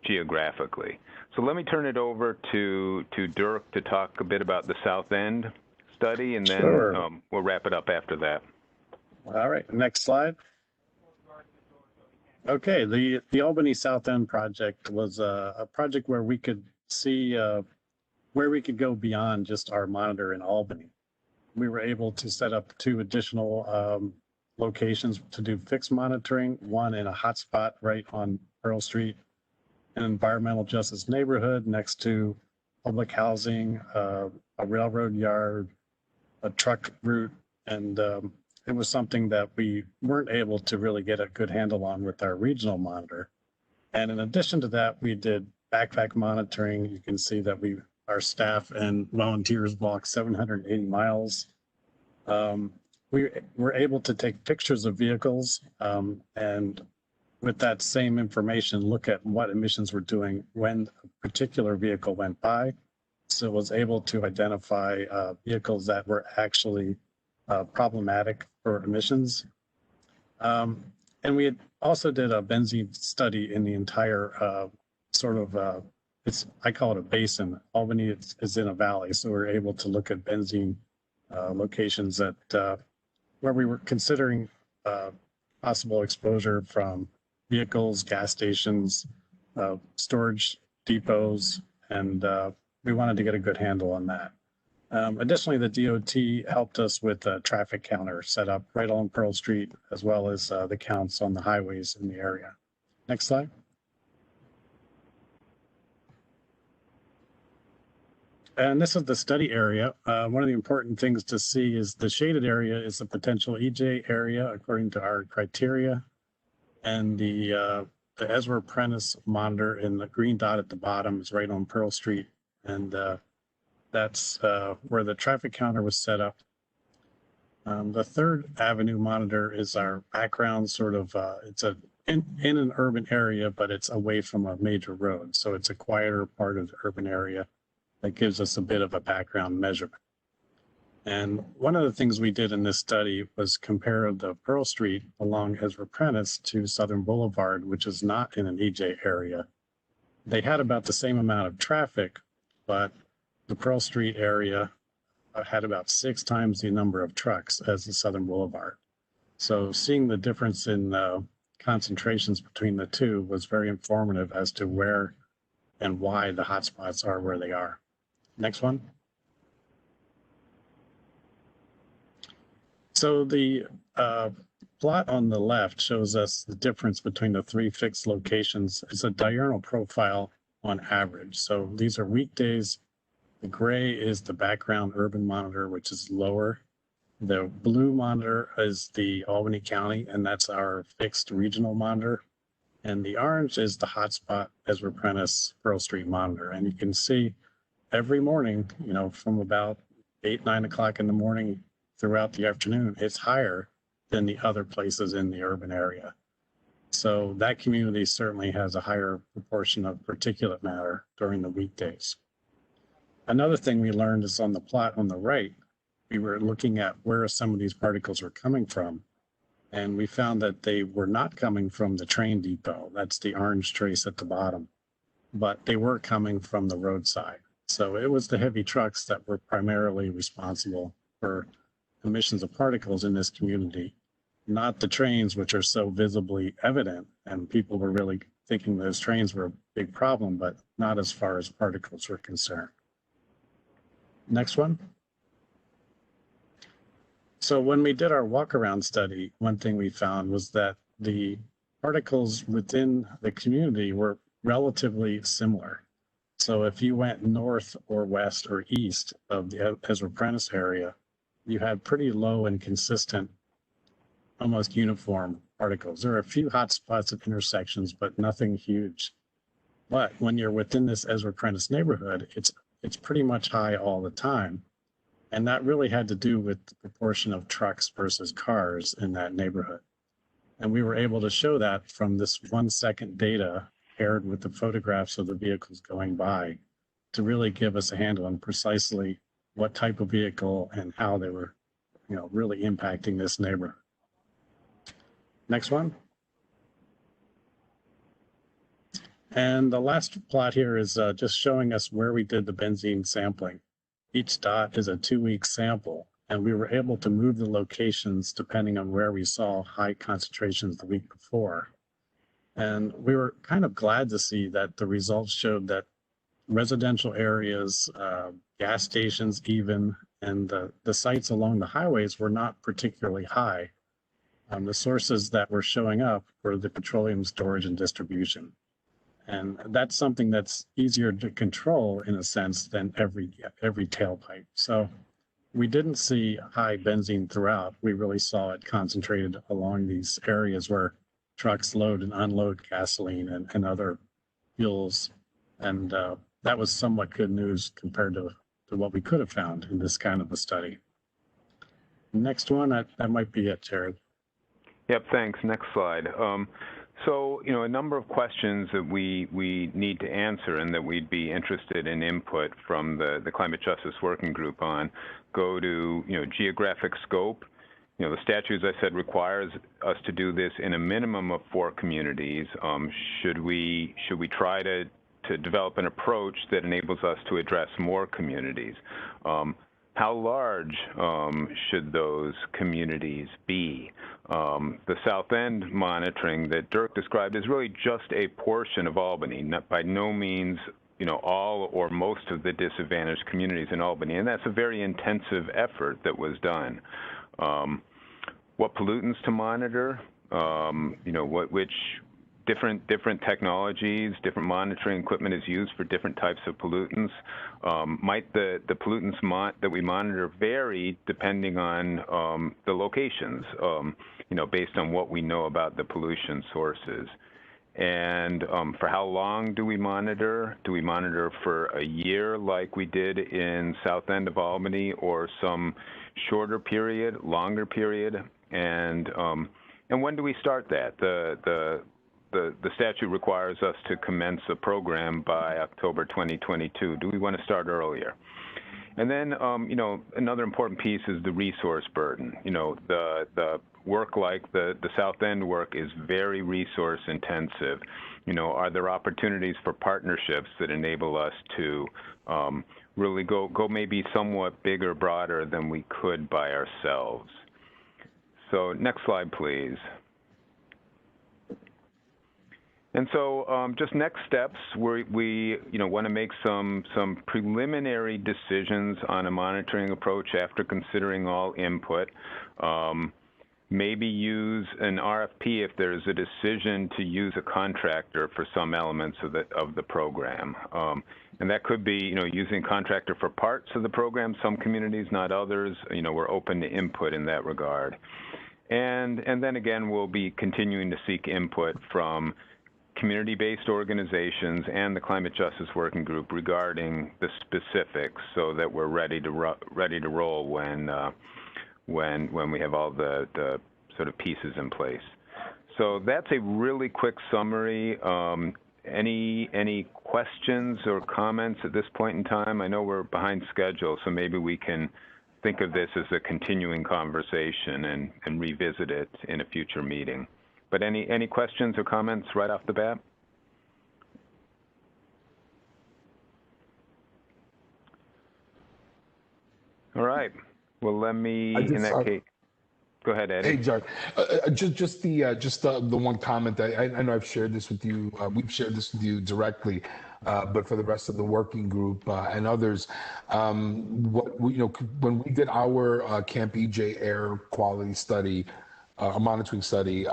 geographically. So let me turn it over to Dirk to talk a bit about the South End study, and then Sure. We'll wrap it up after that. All right, next slide. Okay, the Albany South End project was a project where we could see where we could go beyond just our monitor in Albany. We were able to set up 2 additional locations to do fixed monitoring, one in a hotspot right on Pearl Street, an environmental justice neighborhood next to public housing, a railroad yard, a truck route, and it was something that we weren't able to really get a good handle on with our regional monitor. And in addition to that, we did backpack monitoring. You can see that our staff and volunteers walked 780 miles. We were able to take pictures of vehicles and with that same information, look at what emissions were doing when a particular vehicle went by. So it was able to identify vehicles that were actually problematic for emissions. And we also did a benzene study in the entire I call it a basin. Albany is in a valley, so we're able to look at benzene locations where we were considering possible exposure from vehicles, gas stations, storage depots, and we wanted to get a good handle on that. Additionally, the DOT helped us with a traffic counter set up right on Pearl Street, as well as the counts on the highways in the area. Next slide. And this is the study area. One of the important things to see is the shaded area is a potential EJ area according to our criteria. And the Ezra Prentice monitor in the green dot at the bottom is right on Pearl Street. And that's where the traffic counter was set up. The Third Avenue monitor is our background sort of, it's in an urban area, but it's away from a major road. So it's a quieter part of the urban area that gives us a bit of a background measurement. And one of the things we did in this study was compare the Pearl Street along Ezra Prentice to Southern Boulevard, which is not in an EJ area. They had about the same amount of traffic, but the Pearl Street area had about 6 times the number of trucks as the Southern Boulevard. So seeing the difference in concentrations between the two was very informative as to where and why the hotspots are where they are. Next one. So the plot on the left shows us the difference between the 3 fixed locations. It's a diurnal profile on average. So these are weekdays. The gray is the background urban monitor, which is lower. The blue monitor is the Albany County, and that's our fixed regional monitor. And the orange is the hotspot Ezra Prentice Pearl Street monitor. And you can see every morning, you know, from about 8, 9 o'clock in the morning throughout the afternoon, it's higher than the other places in the urban area. So that community certainly has a higher proportion of particulate matter during the weekdays. Another thing we learned is on the plot on the right, we were looking at where some of these particles were coming from. And we found that they were not coming from the train depot. That's the orange trace at the bottom. But they were coming from the roadside. So it was the heavy trucks that were primarily responsible for emissions of particles in this community, not the trains, which are so visibly evident. And people were really thinking those trains were a big problem, but not as far as particles were concerned. Next one. So when we did our walk-around study, one thing we found was that the particles within the community were relatively similar. So if you went north or west or east of the Ezra Prentice area, you had pretty low and consistent, almost uniform particles. There are a few hot spots at intersections, but nothing huge. But when you're within this Ezra Prentice neighborhood, it's pretty much high all the time. And that really had to do with the proportion of trucks versus cars in that neighborhood. And we were able to show that from this 1-second data paired with the photographs of the vehicles going by to really give us a handle on precisely what type of vehicle and how they were, you know, really impacting this neighborhood. Next one. And the last plot here is just showing us where we did the benzene sampling. Each dot is a 2-week sample, and we were able to move the locations depending on where we saw high concentrations the week before. And we were kind of glad to see that the results showed that residential areas, gas stations even, and the sites along the highways were not particularly high. The sources that were showing up were the petroleum storage and distribution. And that's something that's easier to control in a sense than every tailpipe. So we didn't see high benzene throughout. We really saw it concentrated along these areas where trucks load and unload gasoline and other fuels. And that was somewhat good news compared to what we could have found in this kind of a study. Next one, that might be it, Jared. Yep, thanks. Next slide. So, you know, a number of questions that we need to answer and that we'd be interested in input from the Climate Justice Working Group on go to, you know, geographic scope. You know, the statute, as I said, requires us to do this in a minimum of 4 communities. Should we try to develop an approach that enables us to address more communities? How large should those communities be? The South End monitoring that Dirk described is really just a portion of Albany, by no means, you know, all or most of the disadvantaged communities in Albany, and that's a very intensive effort that was done. What pollutants to monitor? You know, which different technologies, different monitoring equipment is used for different types of pollutants. Might the pollutants that we monitor vary depending on the locations, based on what we know about the pollution sources. And for how long do we monitor? Do we monitor for a year like we did in South End of Albany, or some shorter period, longer period? And when do we start that? The statute requires us to commence a program by October 2022. Do we want to start earlier? And then, another important piece is the resource burden. The work like the South End work is very resource intensive. Are there opportunities for partnerships that enable us to really go maybe somewhat bigger, broader than we could by ourselves? So next slide, please. And so just next steps, we want to make some preliminary decisions on a monitoring approach after considering all input. Maybe use an RFP if there's a decision to use a contractor for some elements of the program. And that could be, using a contractor for parts of the program, some communities, not others. We're open to input in that regard. And then again, we'll be continuing to seek input from community-based organizations and the Climate Justice Working Group regarding the specifics, so that we're ready to roll when we have all the sort of pieces in place. So that's a really quick summary. Any questions or comments at this point in time? I know we're behind schedule, so maybe we can think of this as a continuing conversation and revisit it in a future meeting. But any questions or comments right off the bat? All right. Well, let me, in that case, go ahead, Eddie. Hey, John. Just the one comment that I know I've shared this with you. We've shared this with you directly, but for the rest of the working group and others, when we did our Camp EJ air quality study, a monitoring study,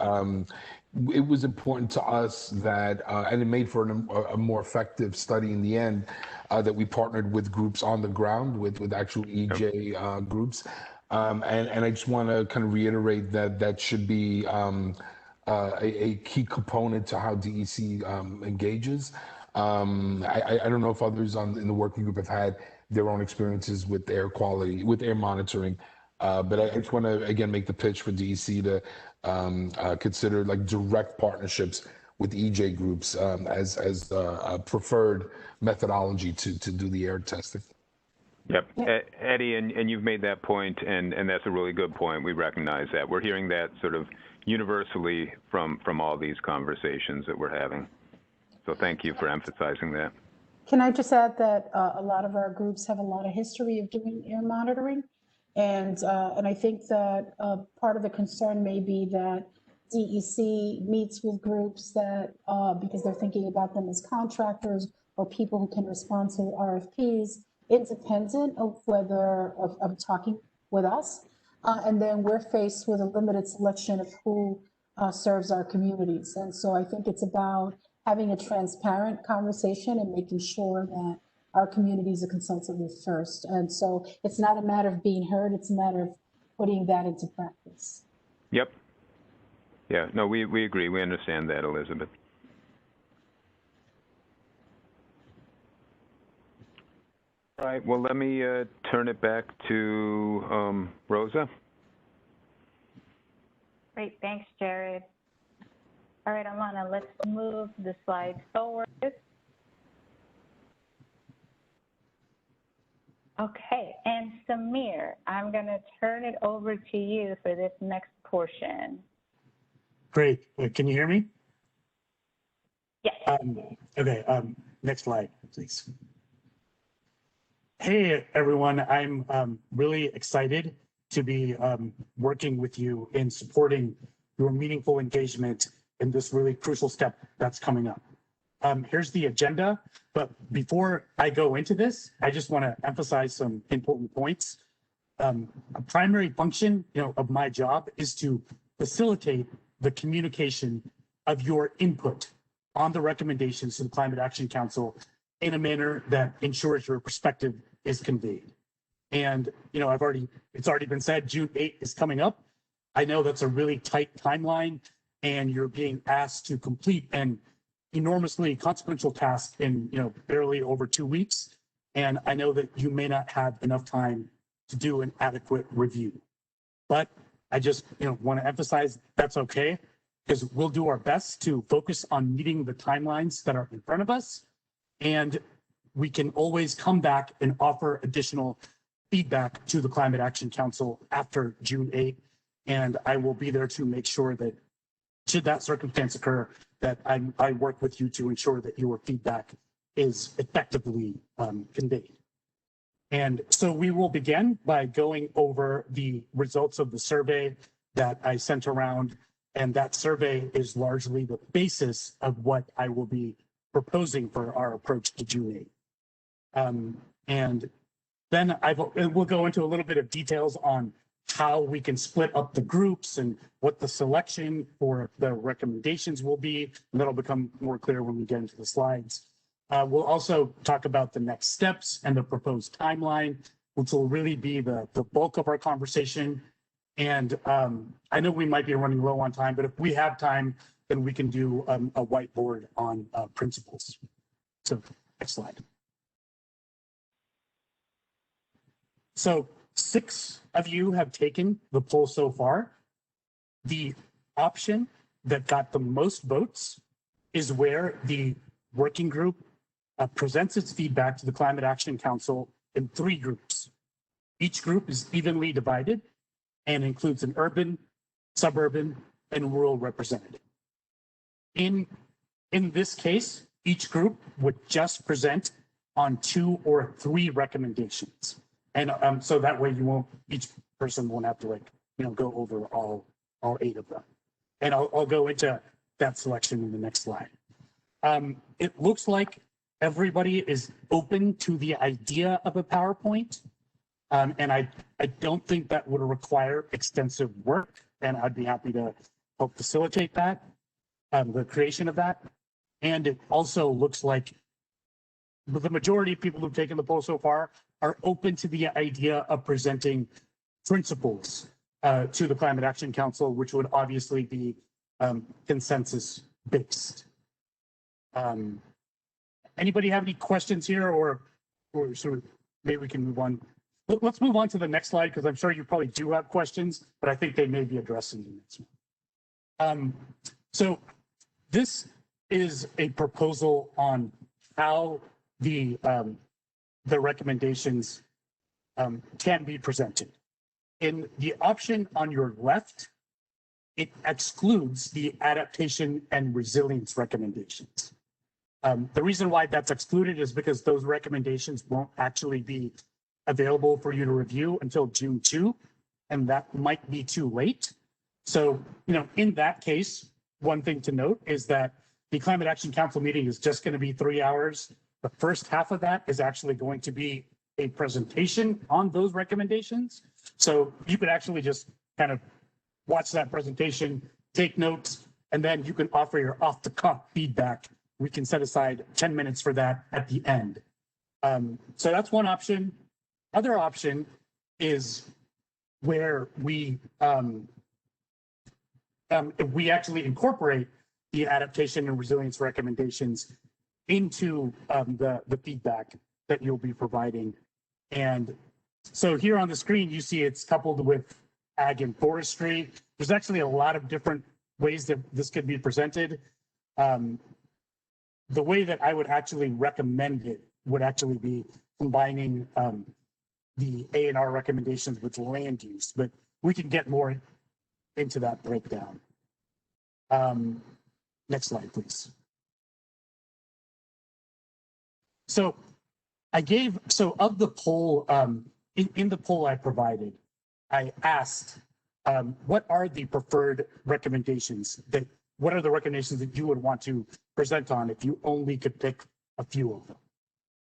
it was important to us that, and it made for a more effective study in the end, that we partnered with groups on the ground, with actual EJ groups. And I just want to kind of reiterate that should be a key component to how DEC engages. I don't know if others in the working group have had their own experiences with air quality, with air monitoring. But I just want to, again, make the pitch for DEC to consider like direct partnerships with EJ groups as a preferred methodology to do the air testing. Yep, Eddie, and you've made that point, and that's a really good point. We recognize that. We're hearing that sort of universally from all these conversations that we're having. So thank you for emphasizing that. Can I just add that a lot of our groups have a lot of history of doing air monitoring? And I think that part of the concern may be that DEC meets with groups that, because they're thinking about them as contractors or people who can respond to RFPs, independent of of talking with us. And then we're faced with a limited selection of who serves our communities. And so I think it's about having a transparent conversation and making sure that our communities are consulted with first. And so it's not a matter of being heard, it's a matter of putting that into practice. Yep. Yeah, no, we agree. We understand that, Elizabeth. All right, well, let me turn it back to Rosa. Great, thanks, Jared. All right, Alana, let's move the slide forward. Okay, and Samir, I'm going to turn it over to you for this next portion. Great. Can you hear me? Yes. Okay, next slide, please. Hey, everyone. I'm really excited to be working with you in supporting your meaningful engagement in this really crucial step that's coming up. Here's the agenda, but before I go into this, I just want to emphasize some important points. A primary function, of my job is to facilitate the communication of your input on the recommendations to the Climate Action Council in a manner that ensures your perspective is conveyed. And, you know, it's already been said, June 8th is coming up. I know that's a really tight timeline, and you're being asked to complete an enormously consequential task in, you know, barely over 2 weeks. And I know that you may not have enough time to do an adequate review. But I just, you know, want to emphasize that's okay, because we'll do our best to focus on meeting the timelines that are in front of us. And we can always come back and offer additional feedback to the Climate Action Council after June 8th. And I will be there to make sure that should that circumstance occur, that I work with you to ensure that your feedback is effectively conveyed. And so we will begin by going over the results of the survey that I sent around. And that survey is largely the basis of what I will be proposing for our approach to June 8th. And then we'll go into a little bit of details on how we can split up the groups and what the selection for the recommendations will be. And that'll become more clear when we get into the slides. We'll also talk about the next steps and the proposed timeline, which will really be the bulk of our conversation. And I know we might be running low on time, but if we have time, then we can do a whiteboard on principles. So next slide. So 6 of you have taken the poll so far. The option that got the most votes is where the working group presents its feedback to the Climate Action Council in 3 groups. Each group is evenly divided and includes an urban, suburban, and rural representative. In this case, each group would just present on 2 or 3 recommendations. And so that way each person won't have to go over all 8 of them. And I'll go into that selection in the next slide. It looks like everybody is open to the idea of a PowerPoint. And I don't think that would require extensive work, and I'd be happy to help facilitate that, the creation of that. And it also looks like the majority of people who've taken the poll so far are open to the idea of presenting principles to the Climate Action Council, which would obviously be consensus based. Anybody have any questions here, or sort of maybe we can move on? Let's move on to the next slide, because I'm sure you probably do have questions, but I think they may be addressed in the next one. So this is a proposal on how the recommendations can be presented. In the option on your left, it excludes the adaptation and resilience recommendations. The reason why that's excluded is because those recommendations won't actually be available for you to review until June 2, and that might be too late. So, in that case, one thing to note is that the Climate Action Council meeting is just going to be 3 hours. The first half of that is actually going to be a presentation on those recommendations. So you could actually just kind of watch that presentation, take notes, and then you can offer your off-the-cuff feedback. We can set aside 10 minutes for that at the end. So that's one option. Other option is where we actually incorporate the adaptation and resilience recommendations into the feedback that you'll be providing. And so here on the screen, you see it's coupled with ag and forestry. There's actually a lot of different ways that this could be presented. The way that I would actually recommend it would actually be combining the A&R recommendations with land use, but we can get more into that breakdown. Next slide, please. So of the poll, in the poll I provided, I asked, what are the preferred recommendations what are the recommendations that you would want to present on if you only could pick a few of them?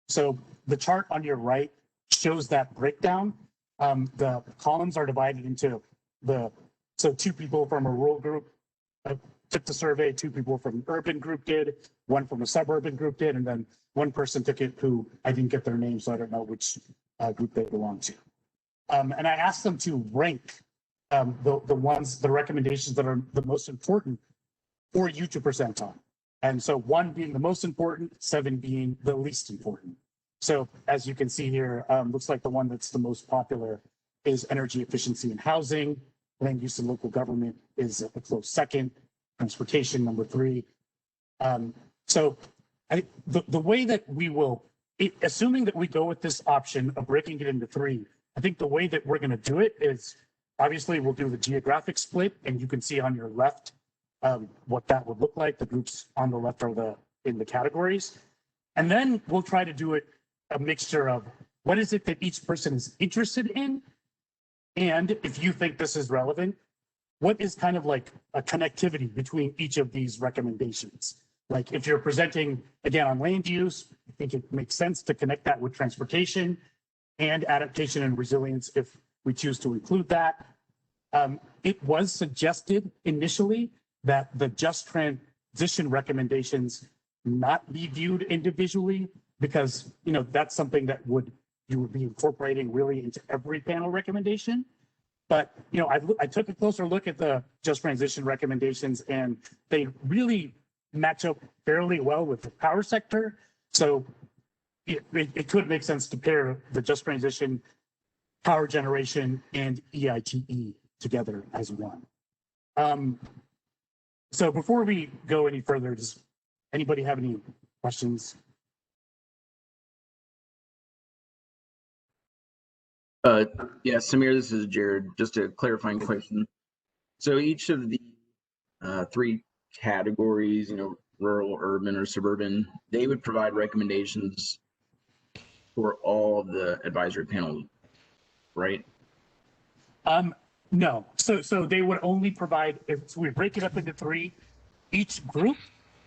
So the chart on your right shows that breakdown. The columns are divided into so 2 people from a rural group, took the survey, 2 people from an urban group did, 1 from a suburban group did, and then 1 person took it who I didn't get their name, so I don't know which group they belong to. And I asked them to rank the recommendations that are the most important for you to present on. And so 1 being the most important, 7 being the least important. So as you can see here, looks like the one that's the most popular is energy efficiency in housing. Land use and local government is a close second. Transportation, number 3. So the way that we will, assuming that we go with this option of breaking it into 3, I think the way that we're going to do it is obviously we'll do the geographic split, and you can see on your left what that would look like. The groups on the left are in the categories. And then we'll try to do it a mixture of what is it that each person is interested in, and if you think this is relevant, what is kind of like a connectivity between each of these recommendations? Like if you're presenting, again, on land use, I think it makes sense to connect that with transportation and adaptation and resilience if we choose to include that. It was suggested initially that the just transition recommendations not be viewed individually because, you know, that's something that you would be incorporating really into every panel recommendation. But, you know, I took a closer look at the just transition recommendations, and they really match up fairly well with the power sector. So it could make sense to pair the just transition, power generation, and EITE together as one. So before we go any further, does anybody have any questions? Yeah, Samir, this is Jared. Just a clarifying question. So each of the 3 categories, you know, rural, urban, or suburban, they would provide recommendations for all of the advisory panel, right? No. So they would only provide, if we break it up into 3, each group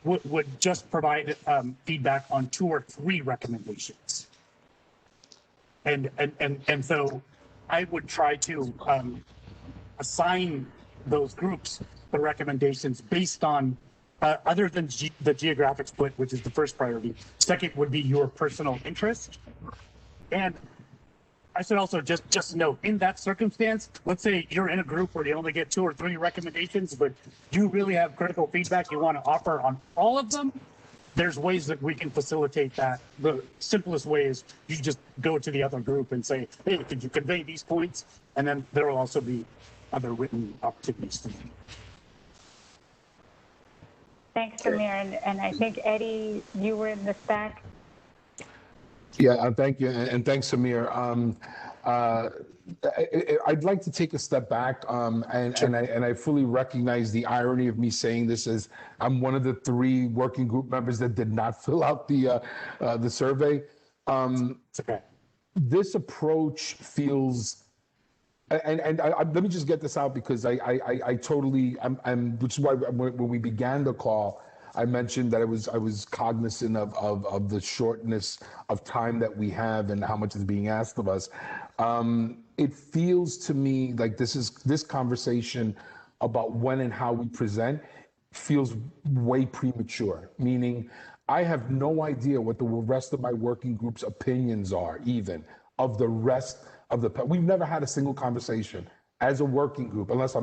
would just provide feedback on 2 or 3 recommendations. And so I would try to assign those groups the recommendations based on other than the geographic split, which is the first priority. Second would be your personal interest. And I should also just note, in that circumstance, let's say you're in a group where you only get 2 or 3 recommendations, but you really have critical feedback you want to offer on all of them. There's ways that we can facilitate that. The simplest way is you just go to the other group and say, hey, could you convey these points? And then there will also be other written opportunities for you. Thanks, Samir. And I think, Eddie, you were in the stack. Yeah, thank you. And thanks, Samir. I'd like to take a step back, and I fully recognize the irony of me saying this as I'm one of the 3 working group members that did not fill out the survey. It's okay. This approach feels, and let me just get this out because I totally, which is why when we began the call, I mentioned that I was cognizant of the shortness of time that we have and how much is being asked of us. It feels to me like this conversation about when and how we present feels way premature, meaning I have no idea what the rest of my working group's opinions are, even of the rest of we've never had a single conversation as a working group, unless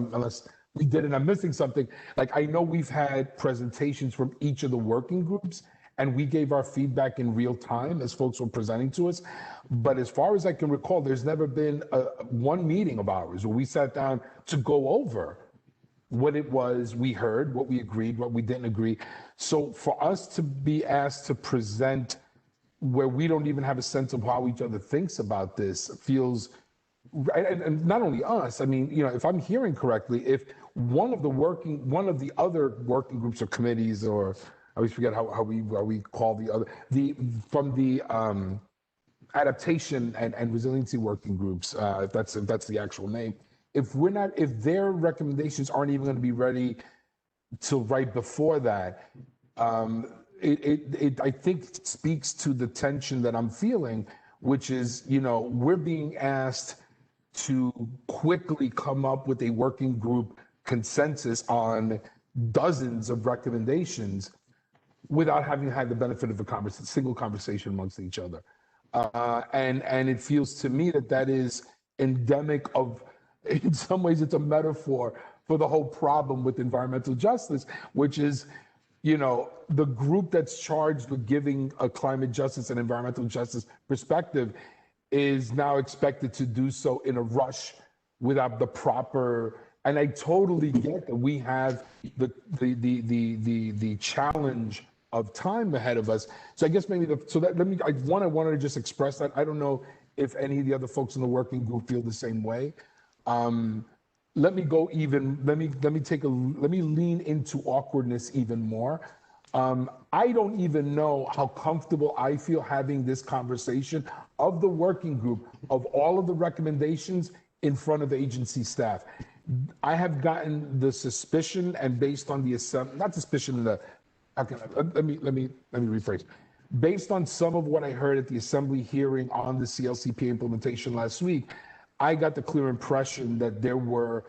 we did and I'm missing something. Like, I know we've had presentations from each of the working groups and we gave our feedback in real time as folks were presenting to us. But as far as I can recall, there's never been one meeting of ours where we sat down to go over what it was we heard, what we agreed, what we didn't agree. So for us to be asked to present where we don't even have a sense of how each other thinks about this feels, and not only us, I mean, you know, if I'm hearing correctly, if one of the other working groups or committees, or I always forget how we call from the adaptation and resiliency working groups, if that's the actual name, if their recommendations aren't even going to be ready till right before that, it I think speaks to the tension that I'm feeling, which is, you know, we're being asked to quickly come up with a working group consensus on dozens of recommendations without having had the benefit of a single conversation amongst each other. And it feels to me that that is endemic of, in some ways, it's a metaphor for the whole problem with environmental justice, which is, you know, the group that's charged with giving a climate justice and environmental justice perspective is now expected to do so in a rush without the proper. And I totally get that we have the challenge of time ahead of us. So I guess maybe I wanted to just express that. I don't know if any of the other folks in the working group feel the same way. Let me lean into awkwardness even more. I don't even know how comfortable I feel having this conversation of the working group, of all of the recommendations in front of agency staff. I have gotten the suspicion, and based on the not suspicion, let me rephrase. Based on some of what I heard at the assembly hearing on the CLCPA implementation last week, I got the clear impression that there were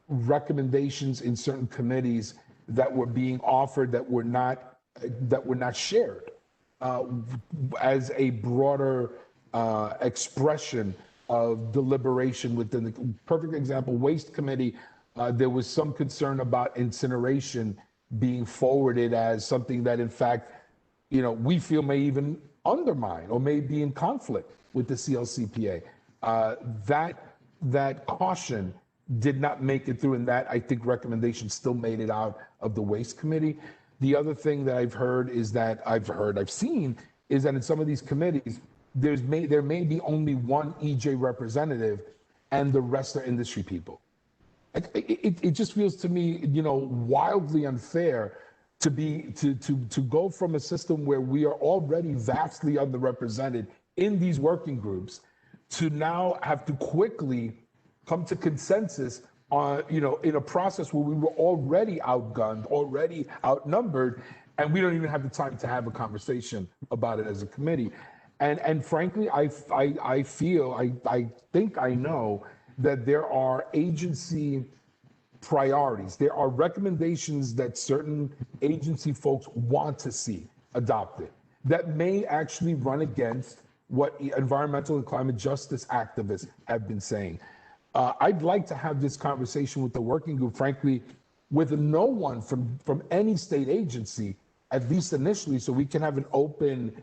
recommendations in certain committees that were being offered that were not shared as a broader expression of deliberation within the perfect example, Waste Committee. There was some concern about incineration being forwarded as something that, in fact, you know, we feel may even undermine or may be in conflict with the CLCPA. That caution did not make it through, and that, I think, recommendation still made it out of the Waste Committee. The other thing that I've seen is that in some of these committees, there may be only one EJ representative and the rest are industry people. It just feels to me, you know, wildly unfair to go from a system where we are already vastly underrepresented in these working groups to now have to quickly come to consensus on, you know, in a process where we were already outgunned, already outnumbered, and we don't even have the time to have a conversation about it as a committee. And frankly, I think I know that there are agency priorities. There are recommendations that certain agency folks want to see adopted that may actually run against what environmental and climate justice activists have been saying. I'd like to have this conversation with the working group, frankly, with no one from any state agency, at least initially, so we can have an open,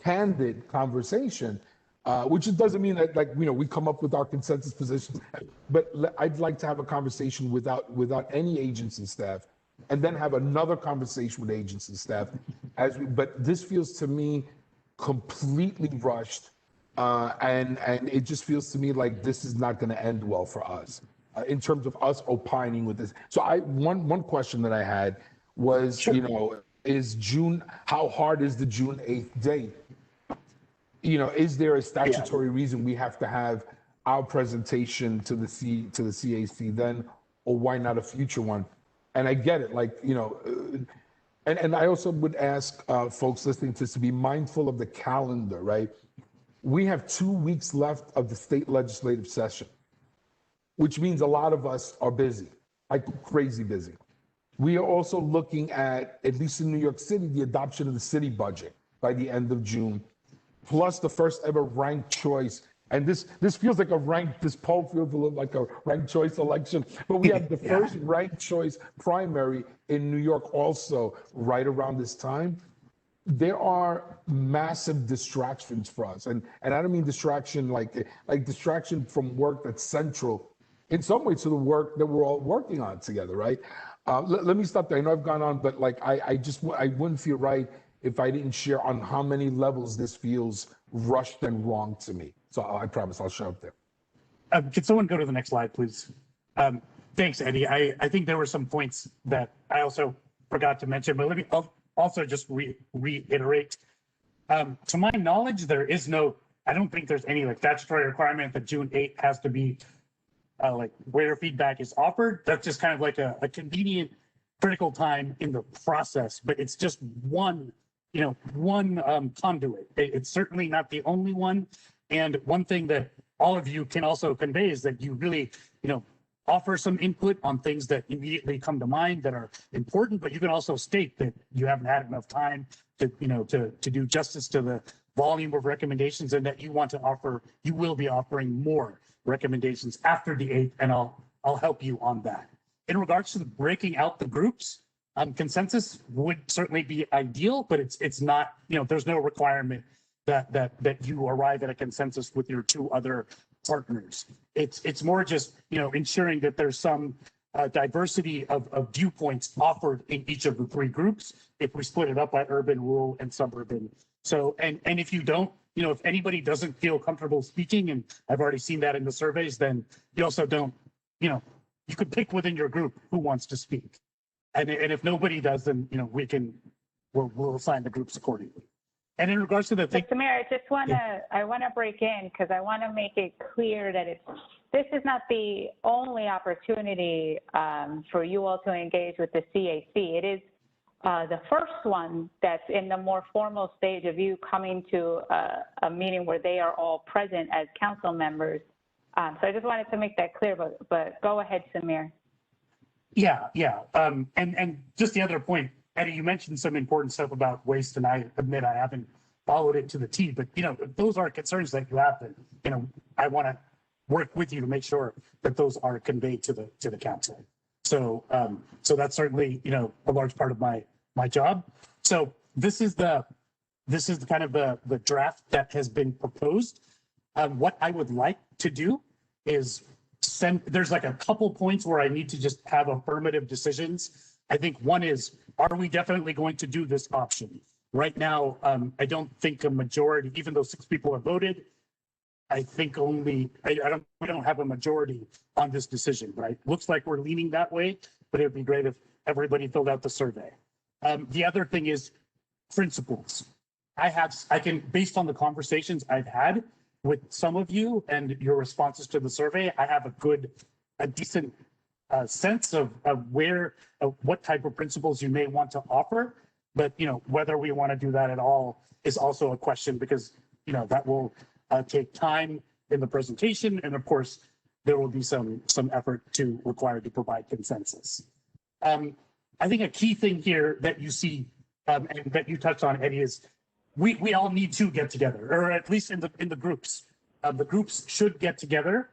candid conversation, which just doesn't mean that, like, you know, we come up with our consensus positions, but I'd like to have a conversation without any agency staff, and then have another conversation with agency staff. But this feels to me completely rushed, and it just feels to me like this is not going to end well for us in terms of us opining with this. So one question that I had was, you know, how hard is the June 8th date? You know, is there a statutory reason we have to have our presentation to the CAC then, or why not a future one? And I get it, like, you know, and I also would ask folks listening to this to be mindful of the calendar, right? We have 2 weeks left of the state legislative session, which means a lot of us are busy, like crazy busy. We are also looking at least in New York City, the adoption of the city budget by the end of June, plus the first ever ranked choice. And this feels like this poll feels a little like a ranked choice election, but we have the first ranked choice primary in New York also right around this time. There are massive distractions for us. And I don't mean distraction like distraction from work that's central in some ways to the work that we're all working on together, right? Let me stop there. I know I've gone on, but like I wouldn't feel right if I didn't share on how many levels this feels rushed and wrong to me. So I promise I'll shut up there. Can someone go to the next slide, please? Thanks, Eddie. I think there were some points that I also forgot to mention, but let me also just reiterate. To my knowledge, I don't think there's any like statutory requirement that June 8th has to be like where feedback is offered. That's just kind of like a convenient critical time in the process, but it's just one conduit. It's certainly not the only one. And one thing that all of you can also convey is that you really, offer some input on things that immediately come to mind that are important, but you can also state that you haven't had enough time to, to do justice to the volume of recommendations and that you want to offer, you will be offering more recommendations after the 8th, and I'll help you on that. In regards to the breaking out the groups, consensus would certainly be ideal, but it's not, there's no requirement that you arrive at a consensus with your 2 other partners. It's more just, ensuring that there's some diversity of viewpoints offered in each of the 3 groups if we split it up by urban, rural, and suburban. So, and if you don't, if anybody doesn't feel comfortable speaking, and I've already seen that in the surveys, then you also don't, you could pick within your group who wants to speak. And if nobody does, then, we'll assign the groups accordingly. And in regards to the thing, Samir, I want to break in because I want to make it clear that this is not the only opportunity for you all to engage with the CAC. It is the first one that's in the more formal stage of you coming to a meeting where they are all present as council members. So I just wanted to make that clear, but go ahead, Samir. Yeah. And just the other point, Eddie, you mentioned some important stuff about waste, and I admit I haven't followed it to the T, but those are concerns that you have, that I want to work with you to make sure that those are conveyed to the council. So that's certainly a large part of my job. So this is the kind of the draft that has been proposed. What I would like to do is there's like a couple points where I need to just have affirmative decisions. I think one is, are we definitely going to do this option? Right now, I don't think a majority, even though 6 people have voted, I think we don't have a majority on this decision, right? Looks like we're leaning that way, but it would be great if everybody filled out the survey. The other thing is principles. I can, based on the conversations I've had with some of you and your responses to the survey, I have a decent sense of what type of principles you may want to offer. But whether we want to do that at all is also a question, because that will take time in the presentation, and of course there will be some effort required to provide consensus. I think a key thing here that you see and that you touched on, Eddie, is we all need to get together, or at least in the groups. The groups should get together.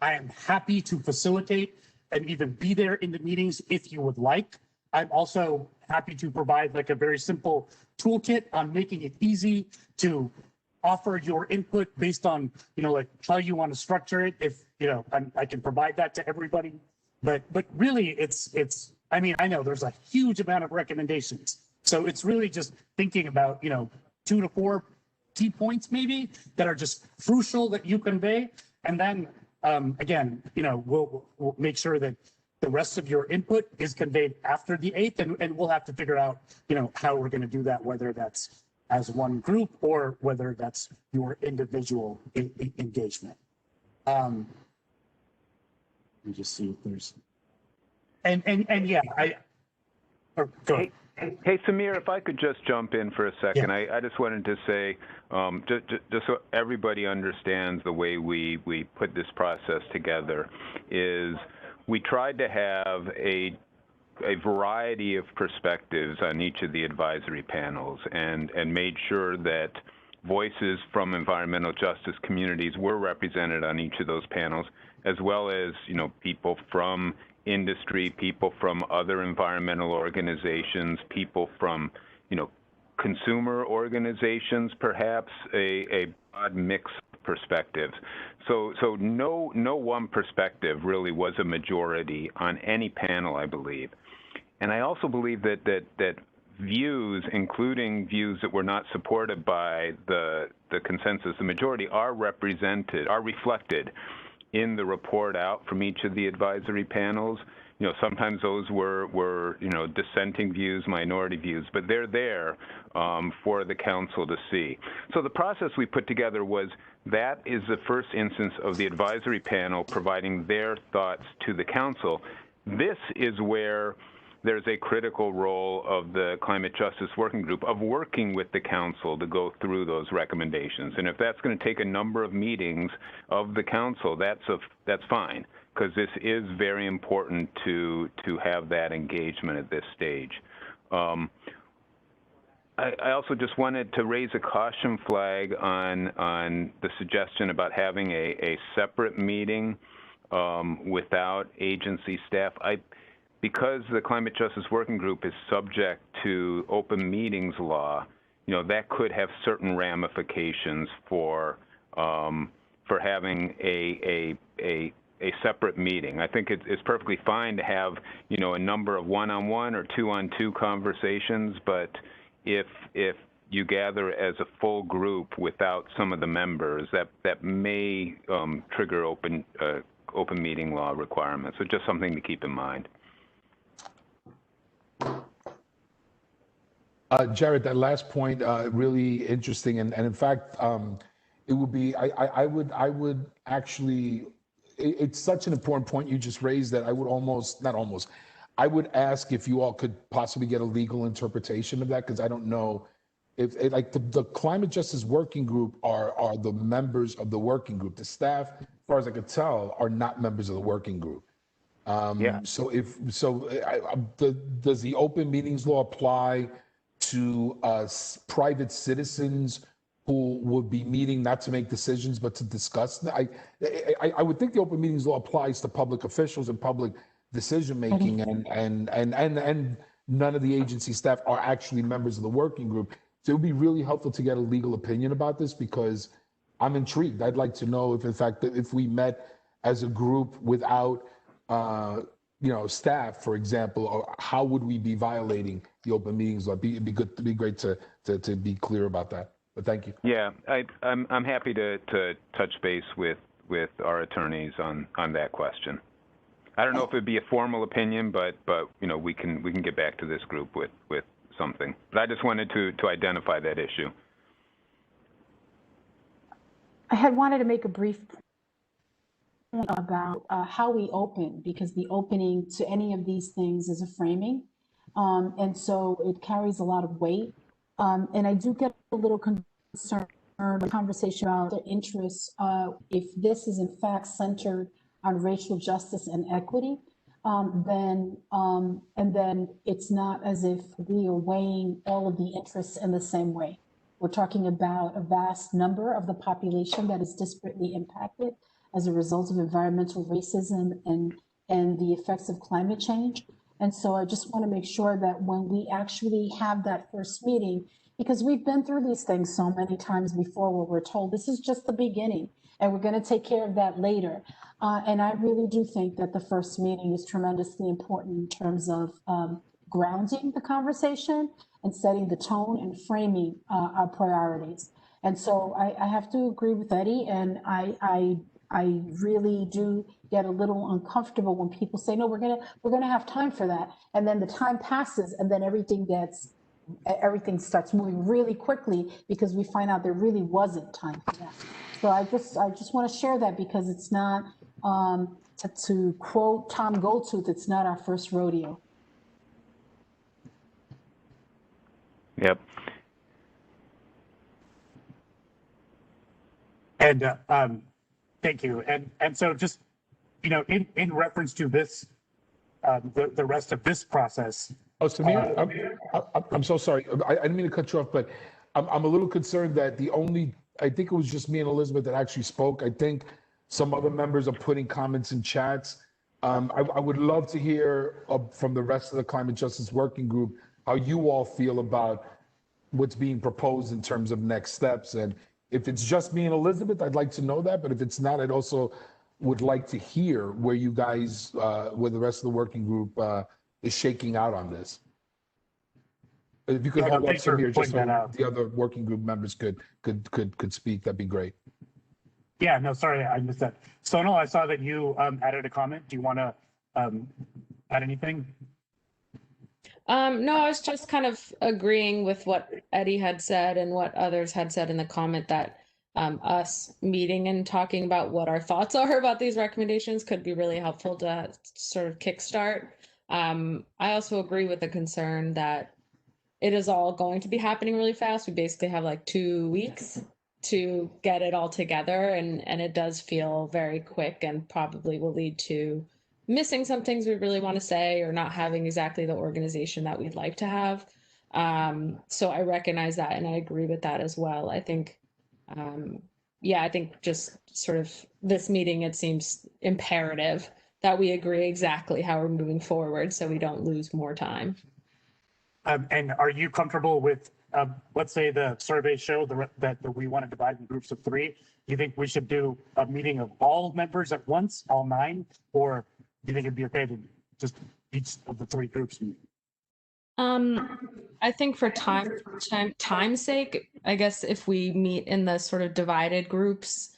I am happy to facilitate and even be there in the meetings if you would like. I'm also happy to provide like a very simple toolkit on making it easy to offer your input based on, like how you want to structure it. If, I can provide that to everybody, but really I mean, I know there's a huge amount of recommendations. So it's really just thinking about, 2 to 4 key points maybe that are just crucial that you convey. And then again, we'll make sure that the rest of your input is conveyed after the 8th, and we'll have to figure out, how we're going to do that, whether that's as one group or whether that's your individual engagement. Let me just see if there's, and yeah, go ahead. Hey, Samir, if I could just jump in for a second. Yeah. I just wanted to say, just so everybody understands the way we put this process together, is we tried to have a variety of perspectives on each of the advisory panels, and made sure that voices from environmental justice communities were represented on each of those panels, as well as, people from industry, people from other environmental organizations, people from, consumer organizations, perhaps a broad mix of perspectives. So no one perspective really was a majority on any panel, I believe. And I also believe that views, including views that were not supported by the consensus, the majority, are reflected in the report out from each of the advisory panels. Sometimes those were dissenting views, minority views, but they're there for the council to see. So the process we put together was that is the first instance of the advisory panel providing their thoughts to the council. This is where there's a critical role of the Climate Justice Working Group of working with the council to go through those recommendations. And if that's going to take a number of meetings of the council, that's fine. because this is very important to have that engagement at this stage. I also just wanted to raise a caution flag on the suggestion about having a separate meeting without agency staff. Because the Climate Justice Working Group is subject to open meetings law, you know, that could have certain ramifications for having a separate meeting. I think it's perfectly fine to have, you know, a number of one-on-one or two-on-two conversations, but if you gather as a full group without some of the members, that may trigger open meeting law requirements. So just something to keep in mind. Jared, that last point, really interesting, and in fact, it would be, I would actually, it's such an important point you just raised that I would I would ask if you all could possibly get a legal interpretation of that, because I don't know if like the Climate Justice Working Group are the members of the working group. The staff, as far as I could tell, are not members of the working group. So does the open meetings law apply to private citizens who would be meeting not to make decisions but to discuss? I would think the open meetings law applies to public officials and public decision making, and none of the agency staff are actually members of the working group. So it would be really helpful to get a legal opinion about this, because I'm intrigued. I'd like to know if, in fact, if we met as a group without staff, for example, or how would we be violating the open meetings law? It'd be great to be clear about that. But thank you. Yeah, I'm happy to touch base with our attorneys on that question. I don't know if it'd be a formal opinion, but you know, we can get back to this group with something. But I just wanted to identify that issue. I had wanted to make a brief point about how we open, because the opening to any of these things is a framing. And so it carries a lot of weight. And I do get a little concerned with the conversation about the interests, if this is in fact centered on racial justice and equity, then it's not as if we are weighing all of the interests in the same way. We're talking about a vast number of the population that is disparately impacted as a result of environmental racism and the effects of climate change. And so I just want to make sure that when we actually have that first meeting, because we've been through these things so many times before where we're told this is just the beginning and we're going to take care of that later. And I really do think that the first meeting is tremendously important in terms of grounding the conversation and setting the tone and framing our priorities. And so I have to agree with Eddie, and I really do get a little uncomfortable when people say, no, we're gonna have time for that. And then the time passes and then everything starts moving really quickly because we find out there really wasn't time for that. So I just want to share that, because it's not, to quote Tom Goldtooth, it's not our first rodeo. Yep. And thank you. And so just, you know, in reference to this, the rest of this process. Oh, Samir, I'm so sorry. I didn't mean to cut you off, but I'm a little concerned that I think it was just me and Elizabeth that actually spoke. I think some other members are putting comments in chats. I would love to hear from the rest of the Climate Justice Working Group how you all feel about what's being proposed in terms of next steps. And if it's just me and Elizabeth, I'd like to know that. But if it's not, I'd also would like to hear where you guys, where the rest of the working group is shaking out on this. If you could hold up Samir, just so the other working group members could speak, that'd be great. Yeah, no, sorry, I missed that. Sonal, I saw that you added a comment. Do you want to add anything? No, I was just kind of agreeing with what Eddie had said and what others had said in the comment, that us meeting and talking about what our thoughts are about these recommendations could be really helpful to sort of kickstart. I also agree with the concern that it is all going to be happening really fast. We basically have like 2 weeks to get it all together, and it does feel very quick and probably will lead to missing some things we really want to say or not having exactly the organization that we'd like to have. So I recognize that and I agree with that as well. I think, yeah, I think just sort of this meeting, it seems imperative that we agree exactly how we're moving forward so we don't lose more time. And are you comfortable with, let's say the survey showed that we want to divide in groups of 3? Do you think we should do a meeting of all members at once, all 9? Or do you think it'd be okay to just each of the 3 groups meet? I think for time's sake, I guess if we meet in the sort of divided groups,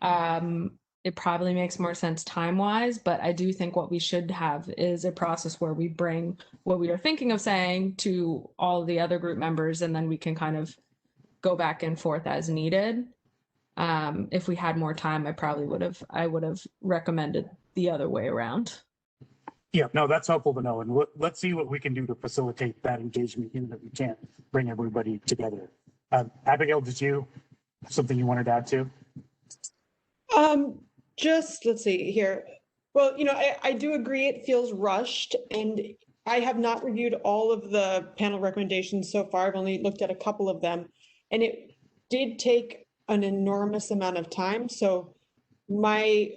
it probably makes more sense time-wise, but I do think what we should have is a process where we bring what we are thinking of saying to all the other group members, and then we can kind of go back and forth as needed. If we had more time, I would have recommended the other way around. Yeah, no, that's helpful to know. And let's see what we can do to facilitate that engagement, even if we can't bring everybody together. Abigail, did you have something you wanted to add to? Just, let's see here. Well, you know, I do agree it feels rushed, and I have not reviewed all of the panel recommendations so far. I've only looked at a couple of them, and it did take an enormous amount of time. So I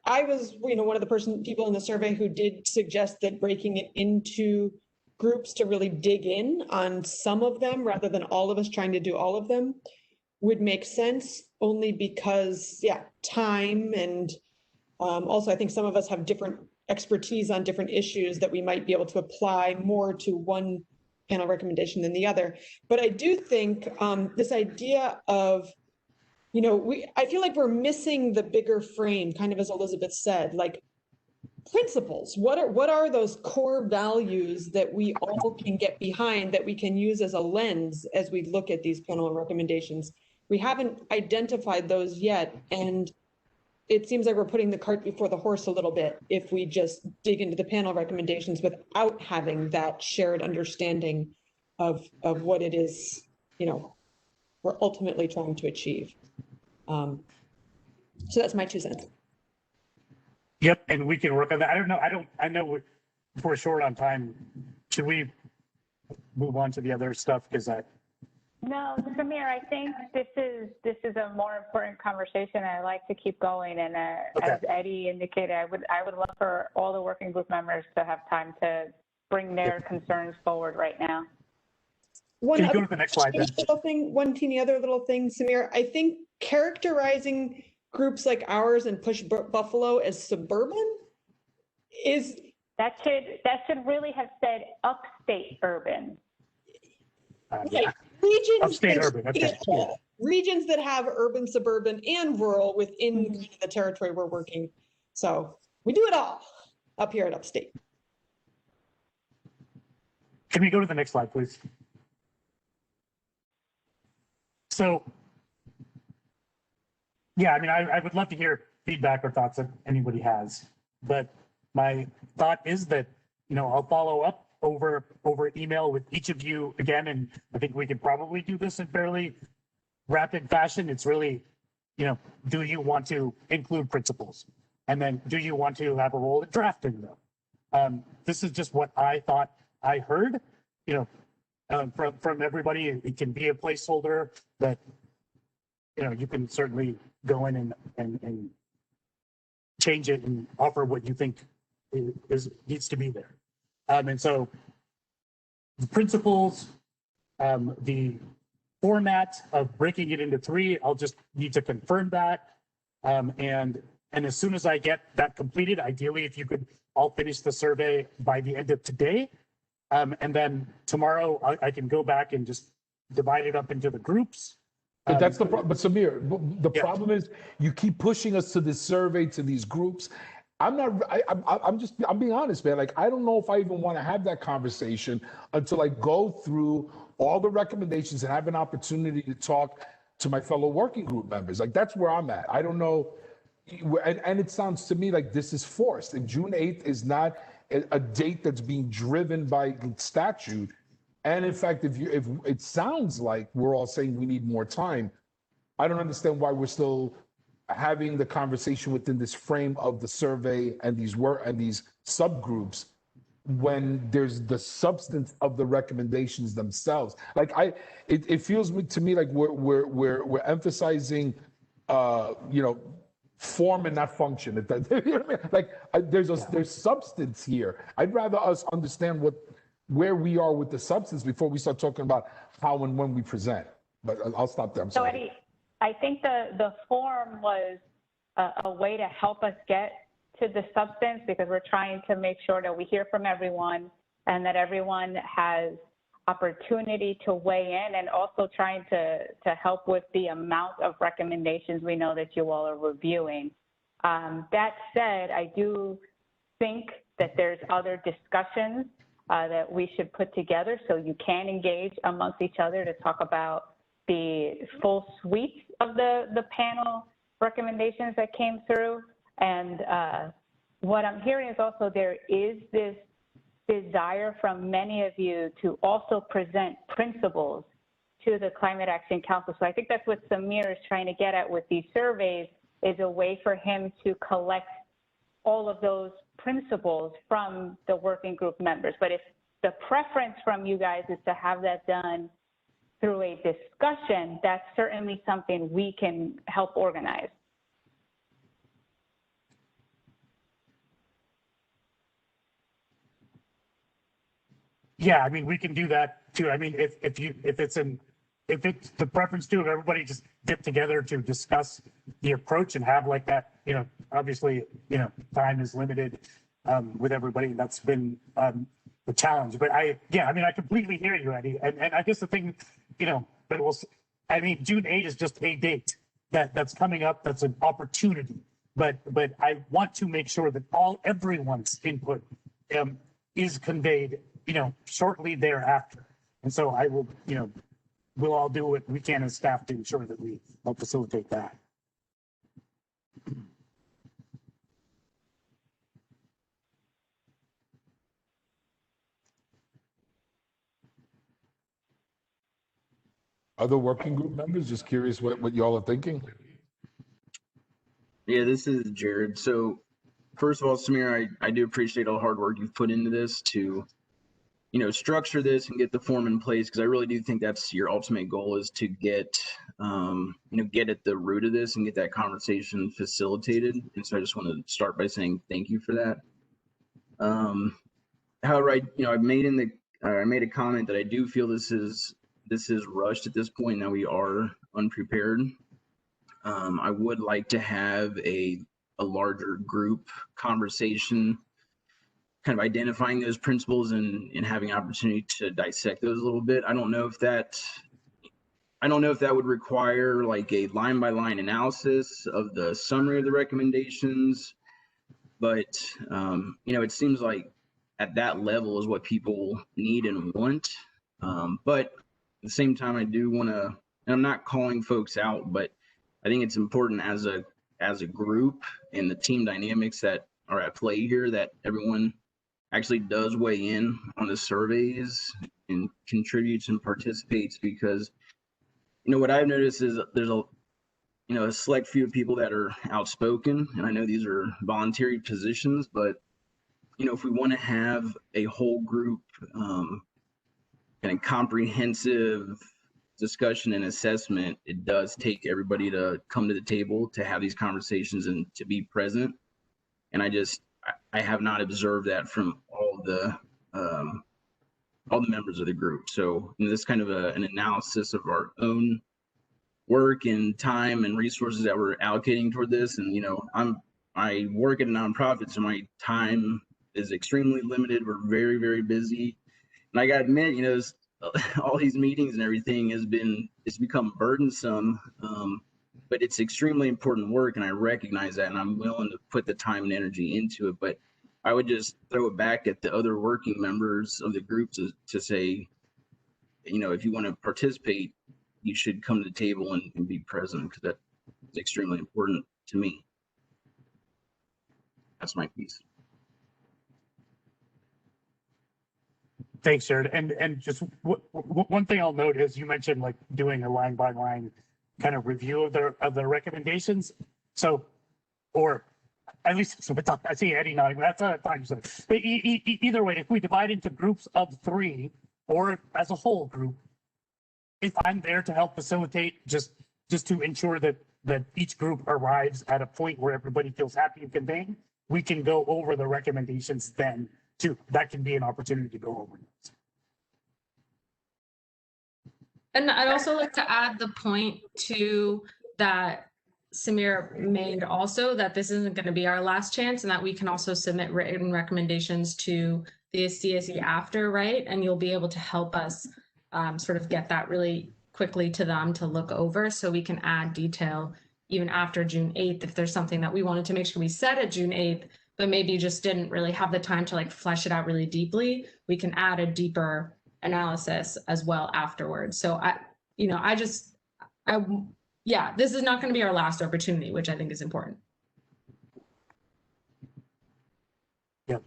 was, you know, one of the people in the survey who did suggest that breaking it into groups to really dig in on some of them rather than all of us trying to do all of them would make sense, only because, yeah, time, and also I think some of us have different expertise on different issues that we might be able to apply more to one panel recommendation than the other. But I do think this idea of, you know, I feel like we're missing the bigger frame, kind of as Elizabeth said, like principles. What are those core values that we all can get behind, that we can use as a lens as we look at these panel recommendations? We haven't identified those yet, and it seems like we're putting the cart before the horse a little bit if we just dig into the panel recommendations without having that shared understanding of what it is, you know, we're ultimately trying to achieve. So that's my 2 cents. Yep, and we can work on that. I know we're short on time. Should we move on to the other stuff? Because No, Samir, I think this is a more important conversation. I'd like to keep going, and okay. As Eddie indicated, I would love for all the working group members to have time to bring their concerns forward right now. Can you go to the next slide then? One teeny other little thing, Samir. I think characterizing groups like ours and Push Buffalo as suburban is that should really have said upstate urban. Yeah. Regions upstate urban. Okay. Yeah. Regions that have urban, suburban, and rural within kind of the territory we're working. So we do it all up here at upstate. Can we go to the next slide, please? So, yeah, I mean, I would love to hear feedback or thoughts that anybody has, but my thought is that, you know, I'll follow up over email with each of you again, and I think we could probably do this in fairly rapid fashion. It's really, you know, do you want to include principles? And then do you want to have a role in drafting them? This is just what I thought I heard, you know, from everybody. It can be a placeholder that, you know, you can certainly go in and change it and offer what you think needs to be there. And so the principles, the format of breaking it into 3, I'll just need to confirm that. And as soon as I get that completed, ideally, if you could all finish the survey by the end of today, and then tomorrow I can go back and just divide it up into the groups. But that's the problem. But Samir, the problem is you keep pushing us to this survey, to these groups. I'm being honest, man. Like, I don't know if I even want to have that conversation until I go through all the recommendations and have an opportunity to talk to my fellow working group members. Like, that's where I'm at. I don't know. And it sounds to me like this is forced. And June 8th is not a date that's being driven by statute. And in fact, if it sounds like we're all saying we need more time, I don't understand why we're still having the conversation within this frame of the survey and these subgroups when there's the substance of the recommendations themselves. Like it feels to me like we're emphasizing, form and not function. If that, you know what I mean? Like there's substance here. I'd rather us understand where we are with the substance before we start talking about how and when we present. But I'll stop there. I'm sorry. So Eddie, I think the form was a way to help us get to the substance, because we're trying to make sure that we hear from everyone and that everyone has opportunity to weigh in, and also trying to help with the amount of recommendations we know that you all are reviewing. That said, I do think that there's other discussions that we should put together so you can engage amongst each other to talk about the full suite of the panel recommendations that came through. And what I'm hearing is also there is this desire from many of you to also present principles to the Climate Action Council. So I think that's what Samir is trying to get at with these surveys, is a way for him to collect all of those principles from the working group members. But if the preference from you guys is to have that done through a discussion, that's certainly something we can help organize. Yeah, I mean, we can do that too. I mean, if it's the preference too, if everybody just get together to discuss the approach and have like that, obviously, time is limited with everybody. That's been the challenge. But I completely hear you, Eddie. And I guess the thing, but June 8 is just a date that's coming up. That's an opportunity. But I want to make sure that everyone's input is conveyed, shortly thereafter. And so I will, we'll all do what we can as staff to ensure that we help facilitate that. Other working group members, just curious what y'all are thinking. Yeah, this is Jared. So first of all, Samir, I do appreciate all the hard work you've put into this to structure this and get the form in place, because I really do think that's your ultimate goal, is to get, get at the root of this and get that conversation facilitated. And so I just want to start by saying thank you for that. However, I made a comment that I do feel this is rushed at this point. Now we are unprepared. I would like to have a larger group conversation, kind of identifying those principles and having opportunity to dissect those a little bit. I don't know if that would require like a line by line analysis of the summary of the recommendations, but it seems like at that level is what people need and want. But at the same time, I do want to, and I'm not calling folks out, but I think it's important as a group and the team dynamics that are at play here, that everyone actually does weigh in on the surveys and contributes and participates, because what I've noticed is there's a select few people that are outspoken, and I know these are voluntary positions, but if we want to have a whole group kind of comprehensive discussion and assessment, it does take everybody to come to the table to have these conversations and to be present. And I have not observed that from all the members of the group. So this kind of an analysis of our own work and time and resources that we're allocating toward this. And I work at a nonprofit, so my time is extremely limited. We're very, very busy, and I gotta admit, all these meetings and everything it's become burdensome. But it's extremely important work, and I recognize that, and I'm willing to put the time and energy into it. But I would just throw it back at the other working members of the group to say, if you want to participate, you should come to the table and be present, because that's extremely important to me. That's my piece. Thanks, Jared. And just one thing I'll note is you mentioned like doing a line by line kind of review of their recommendations. So, or at least so I see Eddie nodding. That's not a time. So, but either way, if we divide into groups of 3 or as a whole group, if I'm there to help facilitate, just to ensure that each group arrives at a point where everybody feels happy and conveying, we can go over the recommendations then too. That can be an opportunity to go over. And I'd also like to add the point to that Samir made also, that this isn't going to be our last chance, and that we can also submit written recommendations to the CSE after, right? And you'll be able to help us sort of get that really quickly to them to look over, so we can add detail even after June 8th if there's something that we wanted to make sure we said at June 8th, but maybe just didn't really have the time to like flesh it out really deeply. We can add a deeper analysis as well afterwards. So yeah, this is not going to be our last opportunity, which I think is important. Yep.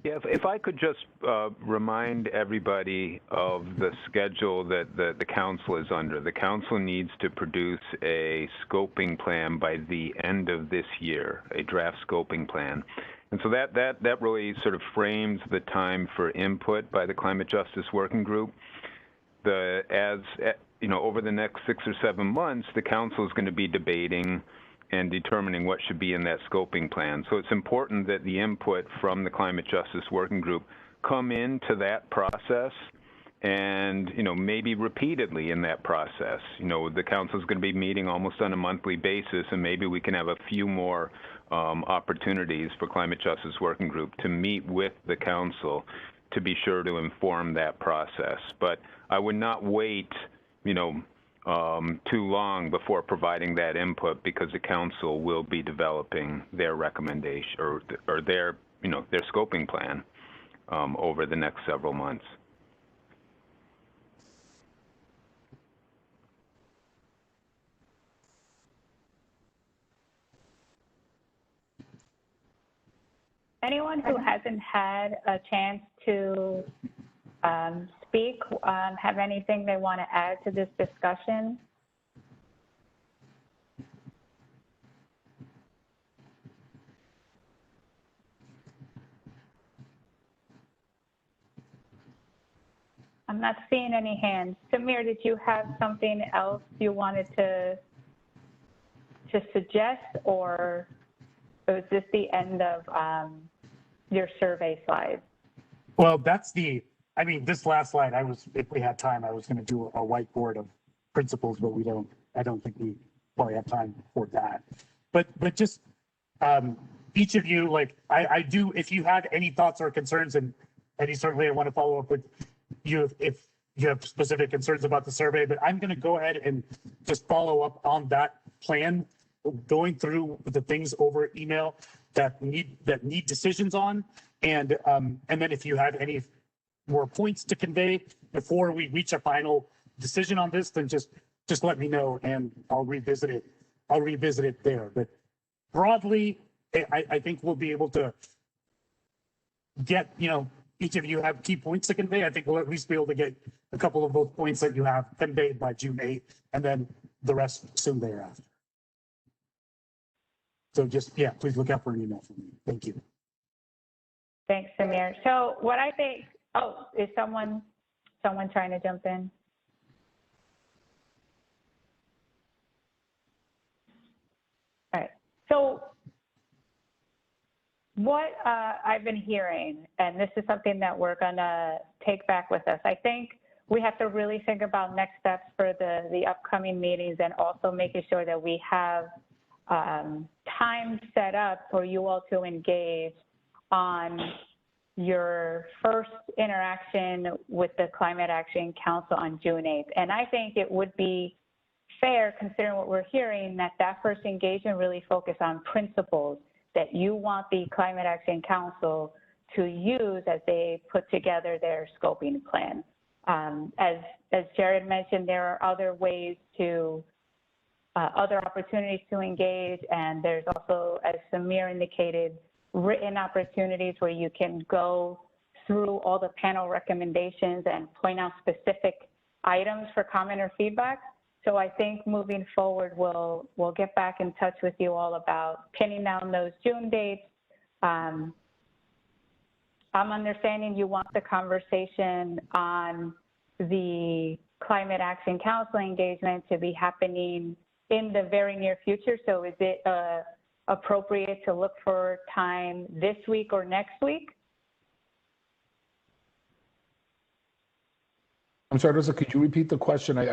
Yeah, if I could just remind everybody of the schedule that the council is under. The council needs to produce a scoping plan by the end of this year, a draft scoping plan. And so that really sort of frames the time for input by the Climate Justice Working Group. Over the next 6 or 7 months, the council is going to be debating and determining what should be in that scoping plan. So it's important that the input from the Climate Justice Working Group come into that process and, maybe repeatedly in that process. The council is going to be meeting almost on a monthly basis, and maybe we can have a few more opportunities for Climate Justice Working Group to meet with the council to be sure to inform that process. But I would not wait, too long before providing that input, because the council will be developing their recommendation or their scoping plan over the next several months. Anyone who hasn't had a chance to speak, have anything they want to add to this discussion? I'm not seeing any hands. Samir, did you have something else you wanted to suggest, or was this the end of your survey slides? Well, this last slide, if we had time, I was going to do a whiteboard of principles, but I don't think we probably have time for that. But just each of you, I do, if you have any thoughts or concerns, and Eddie, certainly I want to follow up with you if you have specific concerns about the survey, but I'm going to go ahead and just follow up on that plan, going through the things over email that need decisions on, and then if you have any more points to convey before we reach a final decision on this, then just let me know and I'll revisit it. I'll revisit it there. But broadly, I think we'll be able to get, each of you have key points to convey. I think we'll at least be able to get a couple of those points that you have conveyed by June 8th, and then the rest soon thereafter. So please look out for an email from me. Thank you. Thanks, Samir. So what I think, is someone trying to jump in? All right. So what I've been hearing, and this is something that we're gonna take back with us, I think we have to really think about next steps for the upcoming meetings, and also making sure that we have time set up for you all to engage on your first interaction with the Climate Action Council on June 8th. And I think it would be fair, considering what we're hearing, that first engagement really focus on principles that you want the Climate Action Council to use as they put together their scoping plan. As Jared mentioned, there are other ways to other opportunities to engage. And there's also, as Samir indicated, written opportunities where you can go through all the panel recommendations and point out specific items for comment or feedback. So I think moving forward, we'll get back in touch with you all about pinning down those June dates. I'm understanding you want the conversation on the Climate Action Council engagement to be happening in the very near future. So is it appropriate to look for time this week or next week? I'm sorry, Rosa, could you repeat the question? I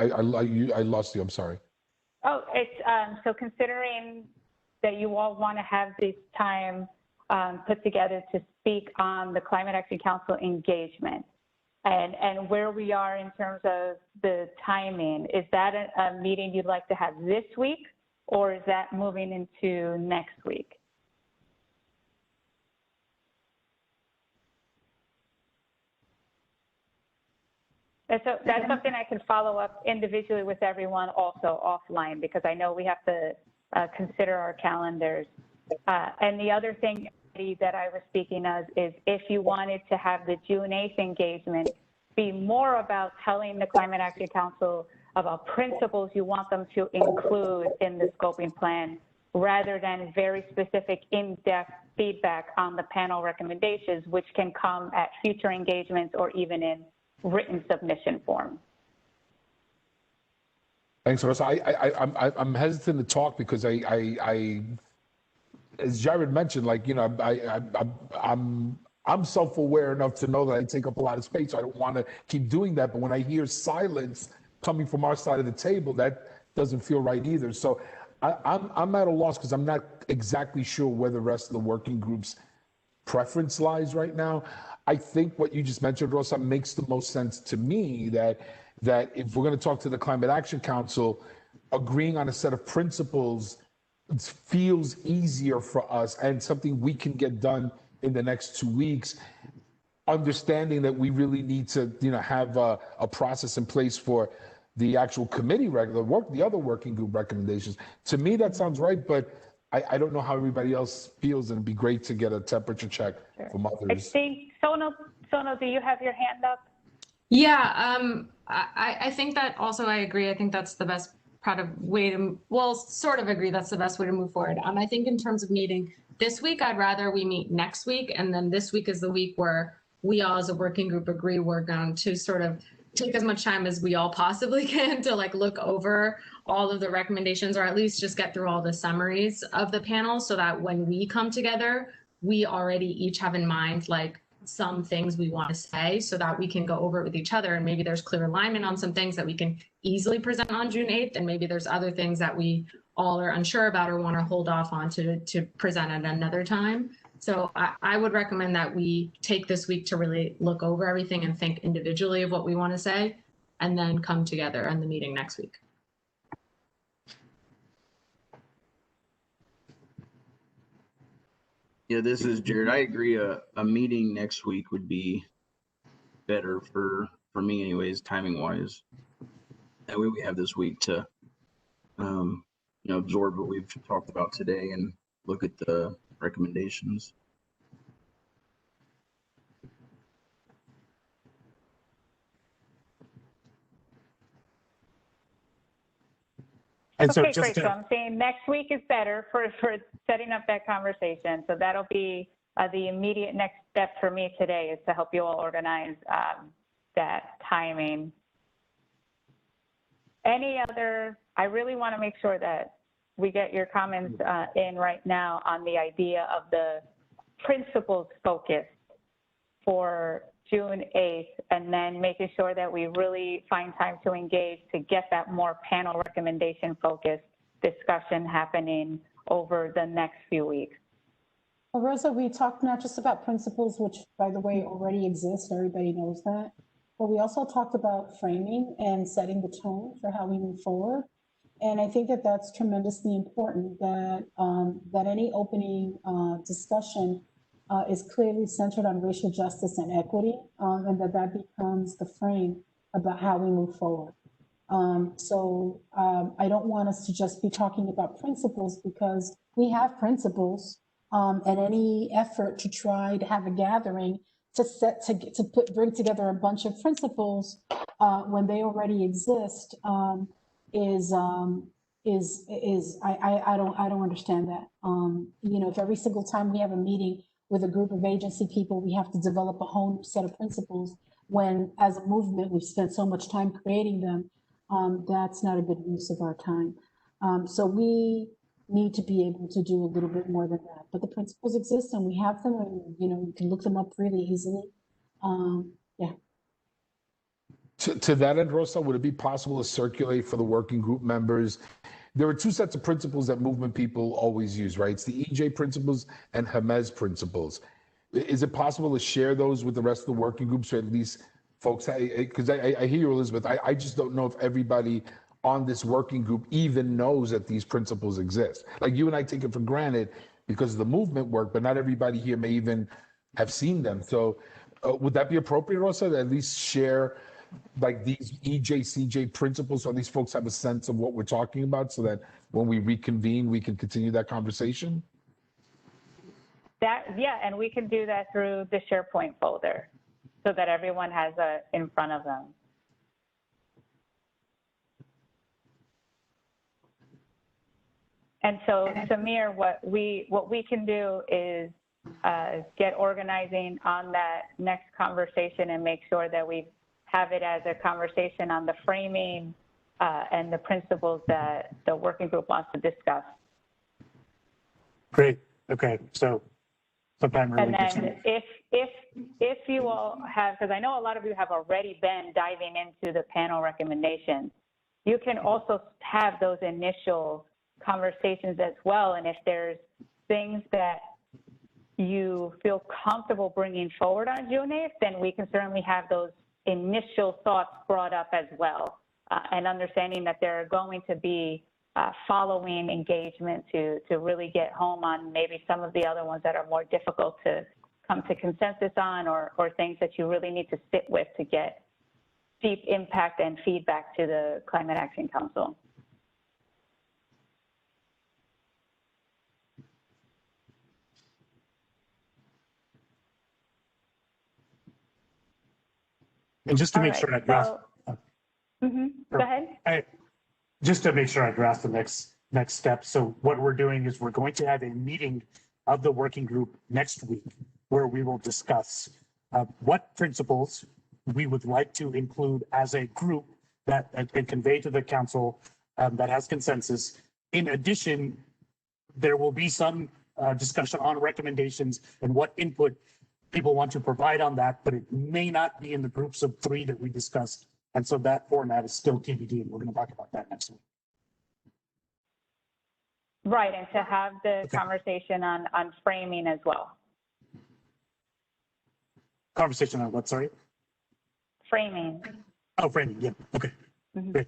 lost you, I'm sorry. Oh, it's so considering that you all want to have this time put together to speak on the Climate Action Council engagement and where we are in terms of the timing, is that a meeting you'd like to have this week, or is that moving into next week? So that's something I can follow up individually with everyone also offline, because I know we have to consider our calendars. And the other thing that I was speaking of is if you wanted to have the June 8th engagement be more about telling the Climate Action Council about principles you want them to include in the scoping plan, rather than very specific in-depth feedback on the panel recommendations, which can come at future engagements or even in written submission form. Thanks, Rosa. I'm hesitant to talk because as Jared mentioned, like, you know, I'm self-aware enough to know that I take up a lot of space. So I don't want to keep doing that. But when I hear silence coming from our side of the table, that doesn't feel right either. So I'm at a loss because I'm not exactly sure where the rest of the working group's preference lies right now. I think what you just mentioned, Rosa, makes the most sense to me, that if we're going to talk to the Climate Action Council, agreeing on a set of principles feels easier for us and something we can get done in the next 2 weeks, understanding that we really need to, you know, have a process in place for the actual committee, the other working group recommendations. To me, that sounds right, but I don't know how everybody else feels, and it'd be great to get a temperature check from others. I think, Sono, do you have your hand up? Yeah, I think that also I agree. I think that's the best way to, well, sort of agree that's the best way to move forward. I think in terms of meeting this week, I'd rather we meet next week. And then this week is the week where we all as a working group agree we're going to sort of take as much time as we all possibly can to like look over all of the recommendations, or at least just get through all the summaries of the panel, so that when we come together, we already each have in mind like some things we want to say, so that we can go over it with each other. And maybe there's clear alignment on some things that we can easily present on June 8th. And maybe there's other things that we all are unsure about or want to hold off on to present at another time. So I would recommend that we take this week to really look over everything and think individually of what we want to say, and then come together in the meeting next week. Yeah, this is Jared. I agree. A meeting next week would be better for me anyways, timing wise. That way we have this week to, you know, absorb what we've talked about today and look at the recommendations. And so Okay, just great. So I'm saying next week is better for setting up that conversation. So that'll be the immediate next step for me today, is to help you all organize that timing. Any other, I really want to make sure that we get your comments in right now on the idea of the principles focus for June 8th, and then making sure that we really find time to engage to get that more panel recommendation focused discussion happening over the next few weeks. Well, Rosa, we talked not just about principles, which by the way already exist, everybody knows that, but we also talked about framing and setting the tone for how we move forward. And I think that that's tremendously important, that that any opening discussion is clearly centered on racial justice and equity, and that becomes the frame about how we move forward. I don't want us to just be talking about principles because we have principles, and any effort to try to have a gathering bring together a bunch of principles when they already exist I don't understand that. If every single time we have a meeting with a group of agency people, we have to develop a whole new set of principles when as a movement, we've spent so much time creating them, that's not a good use of our time. So we need to be able to do a little bit more than that, but the principles exist and we have them and, you can look them up really easily. Yeah. To that end, Rosa, would it be possible to circulate for the working group members? There are two sets of principles that movement people always use, right? It's the EJ principles and Hermes principles. Is it possible to share those with the rest of the working groups, or at least folks, because I hear you, Elizabeth, I just don't know if everybody on this working group even knows that these principles exist. Like you and I take it for granted because of the movement work, but not everybody here may even have seen them. So would that be appropriate, Rosa, to at least share like these EJ/CJ principles so these folks have a sense of what we're talking about so that when we reconvene, we can continue that conversation? Yeah, and we can do that through the SharePoint folder so that everyone has it in front of them. And so, Samir, what we can do is get organizing on that next conversation and make sure that we have it as a conversation on the framing and the principles that the working group wants to discuss. Great. Okay. So sometime early. And then if you all have, because I know a lot of you have already been diving into the panel recommendations, you can also have those initial conversations as well. And if there's things that you feel comfortable bringing forward on June 8th, then we can certainly have those initial thoughts brought up as well. And understanding that there are going to be following engagement to really get home on maybe some of the other ones that are more difficult to come to consensus on, or things that you really need to sit with to get deep impact and feedback to the Climate Action Council. And just to make sure I grasp. Go ahead. Just to make sure I grasp the next step. So what we're doing is we're going to have a meeting of the working group next week where we will discuss what principles we would like to include as a group that and convey to the council that has consensus. In addition, there will be some discussion on recommendations and what input people want to provide on that, but it may not be in the groups of 3 that we discussed. And so that format is still TBD, and we're going to talk about that next week. Right, and to have the conversation on framing as well. Conversation on what, sorry? Framing. Oh, framing, yeah, okay. Great.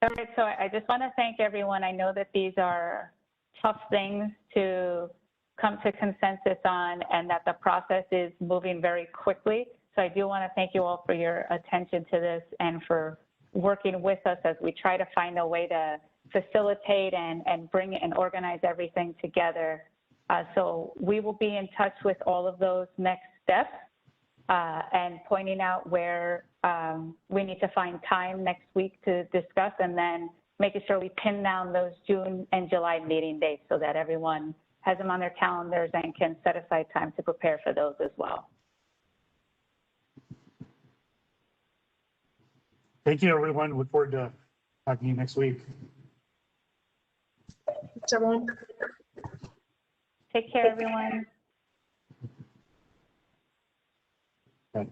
All right, so I just want to thank everyone. I know that these are tough things to come to consensus on, and that the process is moving very quickly. So I do want to thank you all for your attention to this and for working with us as we try to find a way to facilitate and bring and organize everything together. So we will be in touch with all of those next steps and pointing out where we need to find time next week to discuss, and then making sure we pin down those June and July meeting dates so that everyone has them on their calendars and can set aside time to prepare for those as well. Thank you, everyone. Look forward to talking to you next week. Thanks, everyone. Take care, everyone. Okay.